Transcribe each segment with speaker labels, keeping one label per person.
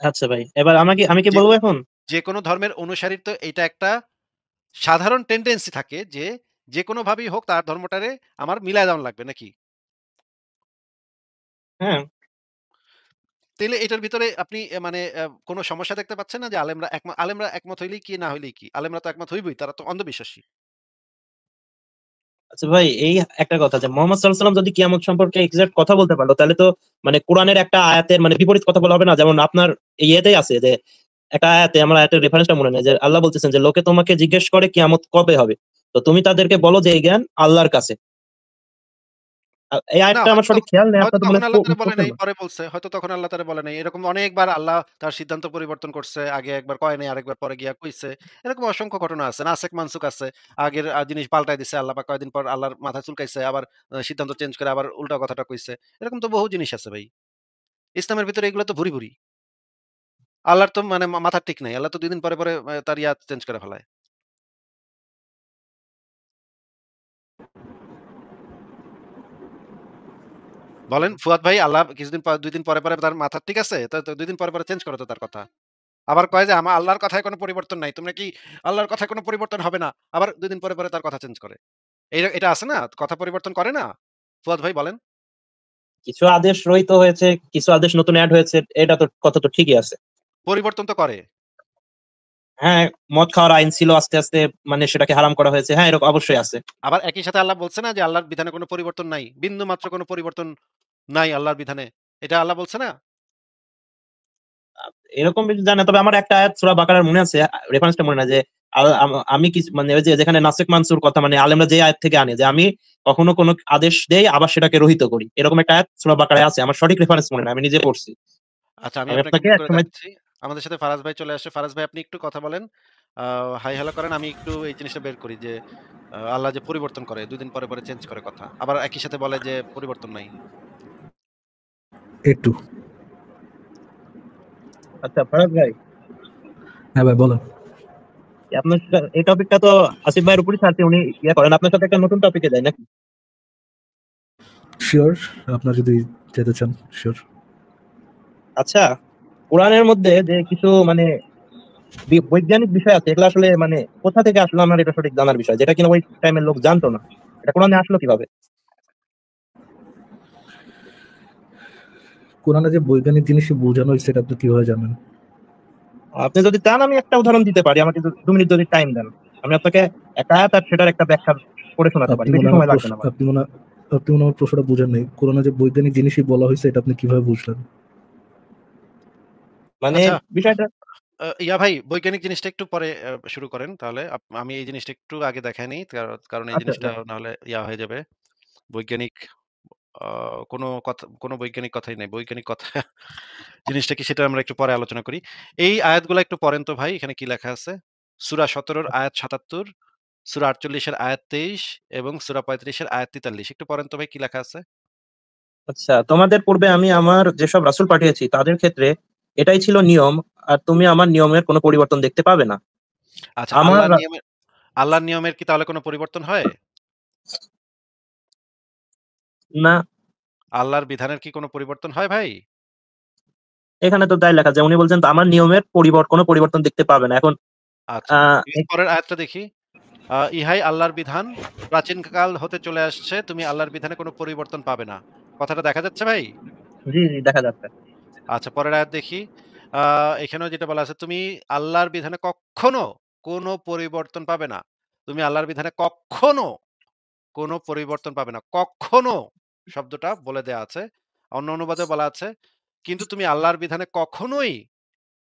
Speaker 1: আচ্ছা ভাই, এবার আমি কি
Speaker 2: যে
Speaker 1: বলবো এখন?
Speaker 2: যে কোনো ধর্মের অনুসারীর তো এটা একটা সাধারণ টেন্ডেন্সি থাকে যে, যেকোনো ভাবেই হোক তার ধর্মটারে আমার মিলায় দেওয়ান লাগবে নাকি?
Speaker 1: হ্যাঁ।
Speaker 2: তাইলে এটার ভিতরে আপনি মানে কোন সমস্যা দেখতে পাচ্ছেন না যে আলেমরা একমত হইলেই কি না হইলেই কি? আলেমরা তো একমত হইবই। তারা তো অন্ধবিশ্বাসী।
Speaker 1: আচ্ছা ভাই, এই একটা কথা যে মোহাম্মদ সাল্লাল্লাহু আলাইহি ওয়াসাল্লাম যদি কিয়ামত সম্পর্কে এক্সাক্ট কথা বলতে পারলো, তাহলে তো মানে কোরআনের একটা আয়াতের মানে বিপরীত কথা বলা হবে না? যেমন আপনার ইয়েতেই আছে যে একটা আয়াতে, আমার আয়াতের রেফারেন্সটা মনে নেই, যে আল্লাহ বলতেছেন যে লোকে তোমাকে জিজ্ঞেস করে কিয়ামত কবে হবে, তো তুমি তাদেরকে বলো যে এই জ্ঞান আল্লাহর কাছে। এই
Speaker 2: না
Speaker 1: আয়াতটা আমার
Speaker 2: হয়তো
Speaker 1: সঠিক খেয়াল নেই,
Speaker 2: হয়তো
Speaker 1: আপনার তো মনে
Speaker 2: তখন
Speaker 1: হয়
Speaker 2: আল্লাহ তাআলা বলে
Speaker 1: পড়ছেন
Speaker 2: নাই,
Speaker 1: না।
Speaker 2: পরে বলছে। হয়তো তখন আল্লাহ তাআলা বলে নাই। এরকম অনেকবার আল্লাহ তার সিদ্ধান্ত পরিবর্তন করছে। আগে একবার কয় নাই, আরেকবার পরে গিয়া কইছে। এরকম অসংখ্য ঘটনা আছে। নাসেখ মানসুখ আছে। আগের জিনিস পাল্টায় দিছে। আল্লাহ পাক কয়েকদিন পর আল্লাহর মাথা চুলকাইছে। আবার সিদ্ধান্ত চেঞ্জ করে আবার উল্টা কথাটা কইছে। এরকম তো বহু জিনিস আছে ভাই। ইসলামের ভিতরে এগুলো তো ভুরি, ভুরি। আল্লাহর তো মানে মাথার ঠিক নাই। আল্লাহ তো ২ দিন পরে, পরে তার চেঞ্জ করে ফেলায়। বলেন ফুয়াদ ভাই, আল্লাহ কিছুদিন ২ দিন পরে, পরে তার মাথা ঠিক আছে? তো ২ দিন পরে, পরে চেঞ্জ করে তো তার কথা। আবার কয় যে আল্লাহর কথায় কোনো পরিবর্তন নাই। তোমরা কি আল্লাহর কথায় কোনো পরিবর্তন হবে না? আবার ২ দিন পরে, পরে তার কথা চেঞ্জ করে। এটা আছে না? কথা পরিবর্তন করে না? ফুয়াদ ভাই বলেন।
Speaker 1: কিছু আদেশ রহিত হয়েছে, কিছু আদেশ নতুন এড হয়েছে, এটা তো কথা তো ঠিকই আছে।
Speaker 2: পরিবর্তন তো করে।
Speaker 1: হ্যাঁ, মদ খাওয়ার আইন ছিল, আস্তে আস্তে মানে সেটাকে হারাম করা হয়েছে। হ্যাঁ, এরকম অবশ্যই আছে।
Speaker 2: আবার একই সাথে আল্লাহ বলছে না যে আল্লাহর বিধানে কোনো পরিবর্তন নাই। বিন্দু মাত্র কোনো পরিবর্তন নাই আল্লাহর বিধানে। এটা আল্লাহ বলছে না?
Speaker 1: এরকম কিছু জানি না। তবে আমার একটা আয়াত সূরা বাকারার মনে আছে, রেফারেন্সটা মনে নাই, যে আমি কি মানে ওই যে যেখানে নাসিক মানসুর কথা মানে আলেমরা যে আয়াত থেকে আনে যে আমি কখনো কোনো আদেশ দেই আবার সেটাকে রহিত করি। এরকম একটা আয়াত সূরা বাকারায় আছে। আমার সঠিক রেফারেন্স মনে নাই। আমি নিজে পড়ছি।
Speaker 2: আচ্ছা, আমি
Speaker 1: আমি
Speaker 2: আপনাকে
Speaker 1: আপনাকে
Speaker 2: বের করে
Speaker 1: একসময়
Speaker 2: দেখাচ্ছি। আমাদের সাথে ফারাজ ভাই চলে আসছে। ফারাজ ভাই আপনি একটু কথা বলেন। আ হাই হ্যালো করেন। আমি একটু এই জিনিসটা বের করি যে আল্লাহ যে পরিবর্তন করে ২ দিন পরে, পরে চেঞ্জ করে কথা। আবার একই সাথে বলে যে পরিবর্তন নাই।
Speaker 3: একটু।
Speaker 1: আচ্ছা ফারাজ ভাই,
Speaker 3: হ্যাঁ ভাই বলেন।
Speaker 1: আপনার এই টপিকটা তো আসিফ ভাইয়ের উপরই ছাড়ছি, উনি ইয়ে করেন। আপনার সাথে একটা নতুন টপিকে যাই নাকি?
Speaker 3: শিওর, আপনার যদি যেতে চান শিওর।
Speaker 1: আচ্ছা, কোরআনের মধ্যে যে কিছু মানে বৈজ্ঞানিক বিষয় আছে, এগুলো আসলে মানে কোথা থেকে আসলো আমার এটা সঠিক জানার বিষয়, যেটা কিনা ওই টাইমের লোক জানতো না। এটা কোরআনে আসলো কিভাবে?
Speaker 3: কোরআনে যে বৈজ্ঞানিক জিনিসই বোঝানো হয়েছে সেটা আপনি কিভাবে জানেন?
Speaker 1: আপনি যদি চান আমি একটা উদাহরণ দিতে পারি, আমাকে 2 মিনিট যদি টাইম দেন। আমি আপনাকে একটা আয়াত আর সেটার একটা ব্যাখ্যা করে শোনাতে পারি,
Speaker 3: আপনি
Speaker 1: বেশি
Speaker 3: মনে হয় আমার
Speaker 1: সময় লাগবে
Speaker 3: প্রশ্ন
Speaker 1: না আমার।
Speaker 3: আপনি মনে হয় আমার প্রশ্নটা বুঝেন নাই। কোরআনে যে বৈজ্ঞানিক জিনিসই বলা হয়েছে এটা আপনি কিভাবে বুঝলেন?
Speaker 1: মানে
Speaker 2: আচ্ছা,
Speaker 1: বিষয়টা,
Speaker 2: ইয়া ভাই বৈজ্ঞানিক জিনিসটা একটু পরে শুরু করেন তাহলে। আমি এই জিনিসটা একটু আগে দেখায় নিই। কারণ এই
Speaker 1: আচ্ছা
Speaker 2: জিনিসটা
Speaker 1: যাক।
Speaker 2: নাহলে হয়ে যাবে। বৈজ্ঞানিক আ কোনো বৈজ্ঞানিক কথাই নাই। বৈজ্ঞানিক কথা জিনিসটা কি সেটা আমরা একটু পরে আলোচনা করি। এই আয়াতগুলা একটু পড়েন তো ভাই। এখানে কি লেখা আছে? সূরা ১৭ র আয়াত ৭৭, সূরা ৪৮ এর আয়াত ২৩ এবং সূরা ৩৫ এর আয়াত ৪৩। একটু পড়েন তো ভাই কি লেখা আছে?
Speaker 1: আচ্ছা, তোমাদের পূর্বে আমি আমার যেসব রাসূল পাঠিয়েছি তাদের ক্ষেত্রে এটাই ছিল নিয়ম, আর তুমি আমার নিয়মের কোনো পরিবর্তন দেখতে পাবে না।
Speaker 2: আচ্ছা,
Speaker 1: আমার
Speaker 2: আল্লাহর নিয়মের কি তাহলে কোনো পরিবর্তন হয়?
Speaker 1: না,
Speaker 2: আল্লাহর বিধানের কি কোনো পরিবর্তন হয় ভাই?
Speaker 1: এখানে তো তাই লেখা যে উনি বলছেন আমার নিয়মের কোনো পরিবর্তন দেখতে পাবে না। এখন
Speaker 2: আচ্ছা।
Speaker 1: আহ
Speaker 2: পরের আয়াতটা দেখি। ইহাই আল্লাহর বিধান। প্রাচীনকাল হতে চলে আসছে। তুমি আল্লাহর বিধানে কোনো পরিবর্তন পাবে না। কথাটা দেখা যাচ্ছে ভাই?
Speaker 1: জি জি, দেখা যাচ্ছে।
Speaker 2: আচ্ছা, পরের আয়াত দেখি। আ এখানেও যেটা বলা আছে, তুমি আল্লাহর বিধানে কক্ষনো কোনো পরিবর্তন পাবে না। তুমি আল্লাহর বিধানে কক্ষনো কোনো পরিবর্তন পাবে না। কক্ষনো শব্দটা বলে দেয়া আছে। অন্য অনুবাদে বলা আছে, কিন্তু তুমি আল্লাহর বিধানে কখনোই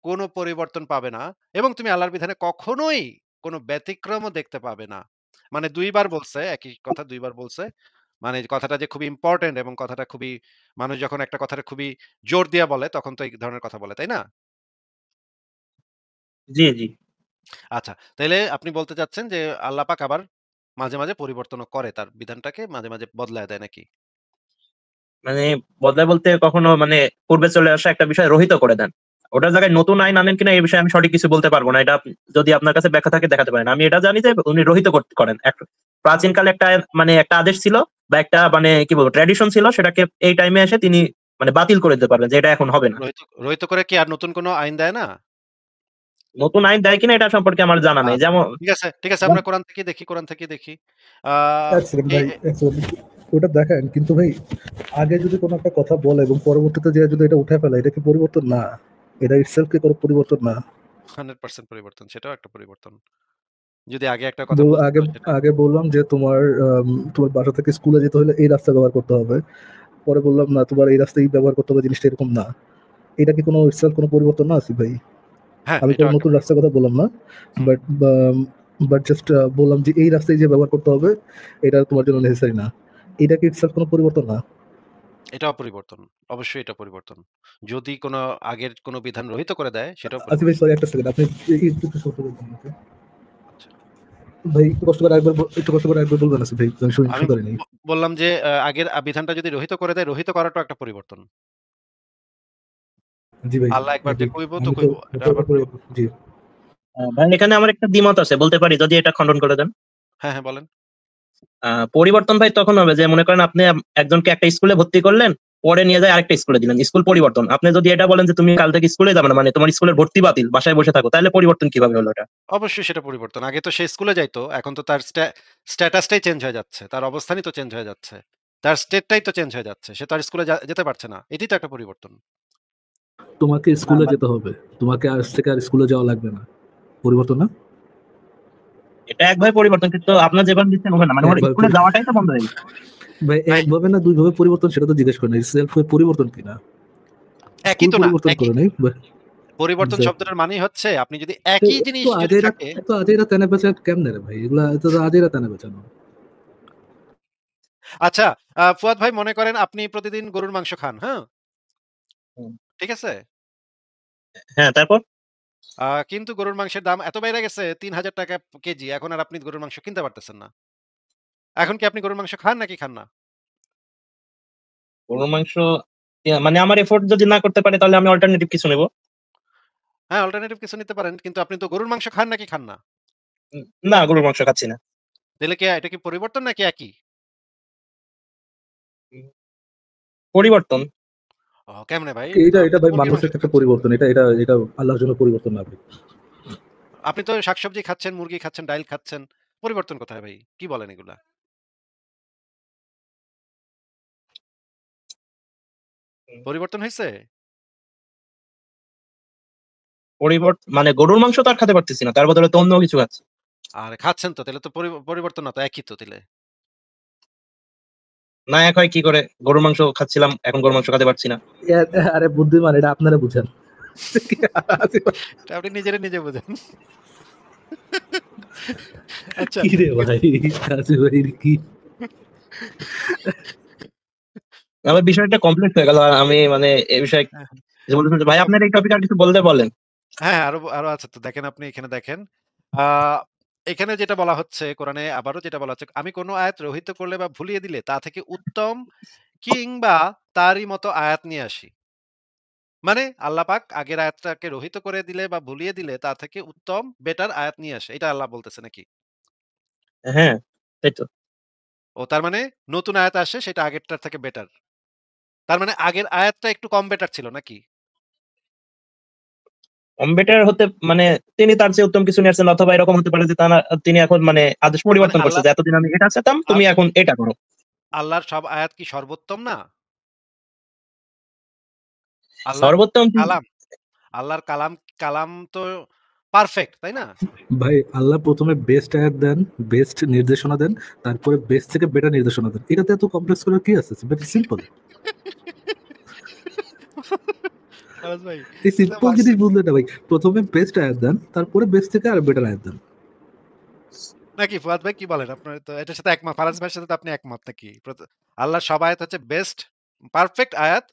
Speaker 2: কোনো পরিবর্তন পাবে না এবং তুমি আল্লাহর বিধানে কখনোই কোনো ব্যতিক্রমও দেখতে পাবে না। মানে ২ বার বলছে, একই কথা ২ বার বলছে। মানে কথাটা যে খুবই ইম্পোর্টেন্ট এবং কথাটা খুবই মানুষ যখন একটা কথাটা খুবই জোর দিয়ে বলে তখন তো এই ধরনের কথা বলে, তাই না?
Speaker 1: জি জি।
Speaker 2: আচ্ছা, তাইলে আপনি বলতে চাচ্ছেন যে আল্লাহ পাক আবার মাঝে, মাঝে পরিবর্তনও করে তার বিধানটাকে মাঝে, মাঝে বদলায় দেয় নাকি?
Speaker 1: মানে বদলায় বলতে কখনো মানে পূর্বে চলে আসা একটা বিষয় রহিত করে দেন। ওটার জায়গায় নতুন আইন আনেন কিনা এই বিষয়ে আমি সঠিক কিছু বলতে পারবো না। এটা যদি আপনার কাছে ব্যাখ্যা থাকে দেখাতে পারেন। আমি এটা জানি যে উনি রহিত করেন। প্রাচীনকালে একটা মানে একটা আদেশ ছিল বা একটা মানে কি বলবো ট্র্যাডিশন ছিল, সেটাকে এই টাইমে এসে তিনি মানে বাতিল করে দিতে পারবেন যে এটা এখন হবে না।
Speaker 2: রহিত করে কি আর নতুন কোনো আইন দেয় না?
Speaker 1: নতুন আইন দেয় কিনা এটা সম্পর্কে আমার জানা নাই।
Speaker 2: আচ্ছা,
Speaker 1: যেমন
Speaker 2: ঠিক আছে আমরা কোরআন থেকে দেখি। আ
Speaker 3: এক সেকেন্ড
Speaker 2: এ
Speaker 3: ভাই,
Speaker 2: এ
Speaker 3: এক সেকেন্ড। ওটা দেখেন, কিন্তু ভাই আগে যদি কোনো একটা কথা বলে এবং পরবর্তীতে যে যদি এটা উঠে ফেলে, এটা কি পরিবর্তন না? এটা ইটসেলফ কি কোনো পরিবর্তন না?
Speaker 2: 100% পরিবর্তন। সেটাও একটা পরিবর্তন। যদি আগে একটা কথা বলছিল
Speaker 3: আগে
Speaker 2: সেটা
Speaker 3: আগে বললাম যে তোমার বাসা থেকে স্কুলে যেতে হলে এই রাস্তা ব্যবহার করতে হবে, পরে বললাম না তোমার এই রাস্তায় ব্যবহার করতে হবে, জিনিসটা এরকম না। এটা কি কোনো ইটসেলফ কোনো পরিবর্তন না আসিফ ভাই?
Speaker 2: হ্যাঁ,
Speaker 3: আমি কোনো
Speaker 2: এটাও একটা
Speaker 3: নতুন রাস্তার কথা বললাম না,
Speaker 2: হুম,
Speaker 3: বাট বাট জাস্ট বললাম যে এই রাস্তায় যে ব্যবহার করতে হবে এটা তোমার জন্য নেসেসারি না। এটা কি ইটসেলফ কোনো পরিবর্তন না?
Speaker 2: এটাও পরিবর্তন। অবশ্যই এটা পরিবর্তন। যদি কোনো আগের কোনো বিধান রহিত করে দেয় সেটাও
Speaker 3: আসিফ ভাই
Speaker 2: পরিবর্তন।
Speaker 3: সরি একটা সেকেন্ড, আপনি একটু একটু সত্য বলবেন আমাকে?
Speaker 2: আচ্ছা।
Speaker 3: ভাই একটু কষ্ট করে একবার বলবেন আসিফ ভাই, আমি
Speaker 2: আমি
Speaker 3: শুনতে পারিনি।
Speaker 2: বললাম যে আগের বিধানটা যদি রহিত করে দেয়, রহিত করাটাও একটা পরিবর্তন।
Speaker 3: জি ভাই,
Speaker 2: আল্লাহ একবার যে
Speaker 3: এগ্রি।
Speaker 2: কইবো তো
Speaker 3: আমি তো
Speaker 2: কইবো। এটা
Speaker 3: ওটার
Speaker 2: আবার
Speaker 3: উপরে
Speaker 2: পরিবর্তন।
Speaker 3: জি।
Speaker 1: ভাই এখানে আমার একটা দ্বিমত আছে, বলতে পারি যদি এটা খণ্ডন করে দেন।
Speaker 2: হ্যাঁ, হ্যাঁ বলেন।
Speaker 1: পরিবর্তন ভাই তখন হবে যে মনে করেন আপনি একজনকে একটা স্কুলে ভর্তি করলেন, পরে নিয়ে যায় আরেকটা স্কুলে দিলেন, স্কুল পরিবর্তন। আপনি যদি এটা বলেন যে তুমি কাল থেকে স্কুলে যাবে না, মানে তোমার স্কুলের ভর্তি বাতিল, বাসায় বসে থাকো, তাহলে পরিবর্তন কিভাবে হলো এটা?
Speaker 2: অবশ্যই সেটা পরিবর্তন। আগে তো সে স্কুলে যাইতো। এখন তো তার স্ট্যাটাসটাই চেঞ্জ হয়ে যাচ্ছে। তার অবস্থানই তো চেঞ্জ হয়ে যাচ্ছে। তার স্টেটটাই তো চেঞ্জ হয়ে যাচ্ছে। সে তো আর স্কুলে যেতে পারছে না। এটাই তো একটা পরিবর্তন।
Speaker 3: তোমাকে স্কুলে যেতে হবে, তোমাকে আজ থেকে আর স্কুলে যাওয়া লাগবে না, পরিবর্তন না?
Speaker 1: এটা একভাবে পরিবর্তন, কিন্তু আপনার যেভাবে দিচ্ছেন ওখানে না, মানে ওর
Speaker 3: একভাবে
Speaker 1: স্কুলে যাওয়াটাই তো বন্ধ হয়ে গেছে।
Speaker 3: ভাই
Speaker 2: ভাই
Speaker 3: একভাবে না দুই ভাবে পরিবর্তন, সেটা তো জিজ্ঞেস করেন, সেলফ পরিবর্তন কিনা?
Speaker 2: একই
Speaker 3: স্কুল
Speaker 2: তো না,
Speaker 3: পরিবর্তন
Speaker 2: একই।
Speaker 3: করে নাই
Speaker 2: পরিবর্তন
Speaker 3: এক্স্যাক্টলি।
Speaker 2: শব্দটার মানেই হচ্ছে আপনি যদি একই
Speaker 3: এত
Speaker 2: জিনিস যদি
Speaker 3: আজেরা,
Speaker 2: থাকে
Speaker 3: এত আজেরা তেনা বেচা কেমনে রে ভাই? এগুলা এত আজেরা তেনা বেচানো।
Speaker 2: আচ্ছা, ফুয়াদ ভাই মনে করেন আপনি প্রতিদিন গরুর মাংস খান, হ্যাঁ?
Speaker 1: হুম।
Speaker 2: ঠিক আছে?
Speaker 1: হ্যাঁ, তারপর
Speaker 2: কিন্তু গরুর মাংসের দাম এত বেড়ে গেছে ৳৩,০০০ কেজি। এখন আর আপনি গরুর মাংস কিনতে পারতেছেন না। এখন কি আপনি গরুর মাংস খান নাকি খান না?
Speaker 1: গরুর মাংস মানে আমার এফোর্ট যদি না করতে পারে তাহলে আমি অল্টারনেটিভ কিছু নেব।
Speaker 2: হ্যাঁ, অল্টারনেটিভ কিছু নিতে পারেন। কিন্তু আপনি তো গরুর মাংস খান নাকি খান না?
Speaker 1: না, গরুর মাংস খাচ্ছি না।
Speaker 2: তাহলে কি এটা কি পরিবর্তন নাকি একই?
Speaker 1: উম, পরিবর্তন।
Speaker 2: কেমনে ভাই? তো
Speaker 3: এটা
Speaker 2: আপনি
Speaker 3: এটা
Speaker 2: তো
Speaker 3: ভাই
Speaker 2: মুরগির
Speaker 3: মানুষের
Speaker 2: মাংস
Speaker 3: ক্ষেত্রে
Speaker 2: খাচ্ছেন।
Speaker 3: পরিবর্তন, এটা আল্লাহর জন্য পরিবর্তন না ভাই।
Speaker 2: আপনি তো শাকসবজি খাচ্ছেন, মুরগি খাচ্ছেন, ডাইল খাচ্ছেন। পরিবর্তন কোথায় ভাই? কি বলেন এগুলা?
Speaker 1: হুম,
Speaker 2: পরিবর্তন হইছে?
Speaker 1: মানে গরুর মাংস তো আর খেতে পারতেছি না, তার বদলে তো অন্য কিছু খাচ্ছি।
Speaker 2: আরে খাচ্ছেন তো তাহলে তো পরিবর্তন না তো একই তো তাইলে।
Speaker 1: না, এক হয় কি করে? গরুর মাংস খাচ্ছিলাম, এখন গরুর মাংস খেতে পারছি না।
Speaker 3: আরে বুদ্ধিমান, এটা আপনারা বুঝেন।
Speaker 2: এটা আপনি নিজে বুঝেন। আচ্ছা।
Speaker 3: কি রে ভাই, আসিফ ভাই কি?
Speaker 1: আমার বিষয়টা কমপ্লিট হয়ে গেল, আর আমি মানে এই বিষয়ে
Speaker 2: হ্যাঁ,
Speaker 1: কিছু বলতে চাচ্ছি। ভাই
Speaker 2: সব
Speaker 1: আপনার এই টপিকে আর কিছু বলতে বলেন।
Speaker 2: হ্যাঁ, আরো আছে তো দেখেন আপনি এখানে দেখেন। আ এখানে যেটা বলা হচ্ছে কোরআনে আবারও যেটা বলা হচ্ছে, আমি কোন আয়াত রহিত করলে বা ভুলিয়ে দিলে তা থেকে উত্তম কিংবা তারই মতো আয়াত নিয়ে আসি। মানে আল্লাহ পাক আগের আয়াতটাকে রহিত করে দিলে বা ভুলিয়ে দিলে তা থেকে উত্তম বেটার আয়াত নিয়ে আসে। এটা আল্লাহ বলতেছে নাকি?
Speaker 1: হ্যাঁ, তাই তো।
Speaker 2: ও তার মানে নতুন আয়াত আসে সেটা আগেরটার থেকে বেটার। তার মানে আগের আয়াতটা একটু কম বেটার ছিল নাকি?
Speaker 1: বেটার হতে মানে তিনি তার চেয়ে উত্তম কিছু নিয়ে আসছেন, অথবা এরকম হতে পারে যে তিনি এখন মানে আদেশ
Speaker 2: মানে
Speaker 1: পরিবর্তন করছে
Speaker 2: আল্লাহ
Speaker 1: যে এতদিন আমি এটা চেতাম, তুমি
Speaker 2: আল
Speaker 1: এখন এটা করো।
Speaker 2: আল্লাহর সব আয়াত কি সর্বোত্তম না? আল্লাহর
Speaker 1: সর্বোত্তম
Speaker 2: কালাম আল্লাহর কালাম তো পারফেক্ট, তাই না?
Speaker 3: ভাই আল্লাহ প্রথমে বেস্ট আয়াত দেন, বেস্ট নির্দেশনা দেন, তারপরে বেস্ট থেকে বেটার নির্দেশনা দেন। এটাতে এত কমপ্লেক্স করার কি আছে? Very simple.
Speaker 2: খালাস ভাই,
Speaker 3: এই
Speaker 2: এটা
Speaker 3: সিম্পল জিনিস
Speaker 2: মারছেন।
Speaker 3: বুঝলে না ভাই, প্রথমে বেস্ট আয়াত দেন, তারপরে বেস্ট থেকে আর বেটার আয়াত দেন।
Speaker 2: নাকি ফুয়াদ ভাই কি বলেন? আপনার তো এটার সাথে একমত। ফারাজ ভাইয়ের সাথে তো আপনি একমত নাকি? আল্লাহর সব আয়াত হচ্ছে বেস্ট পারফেক্ট আয়াত।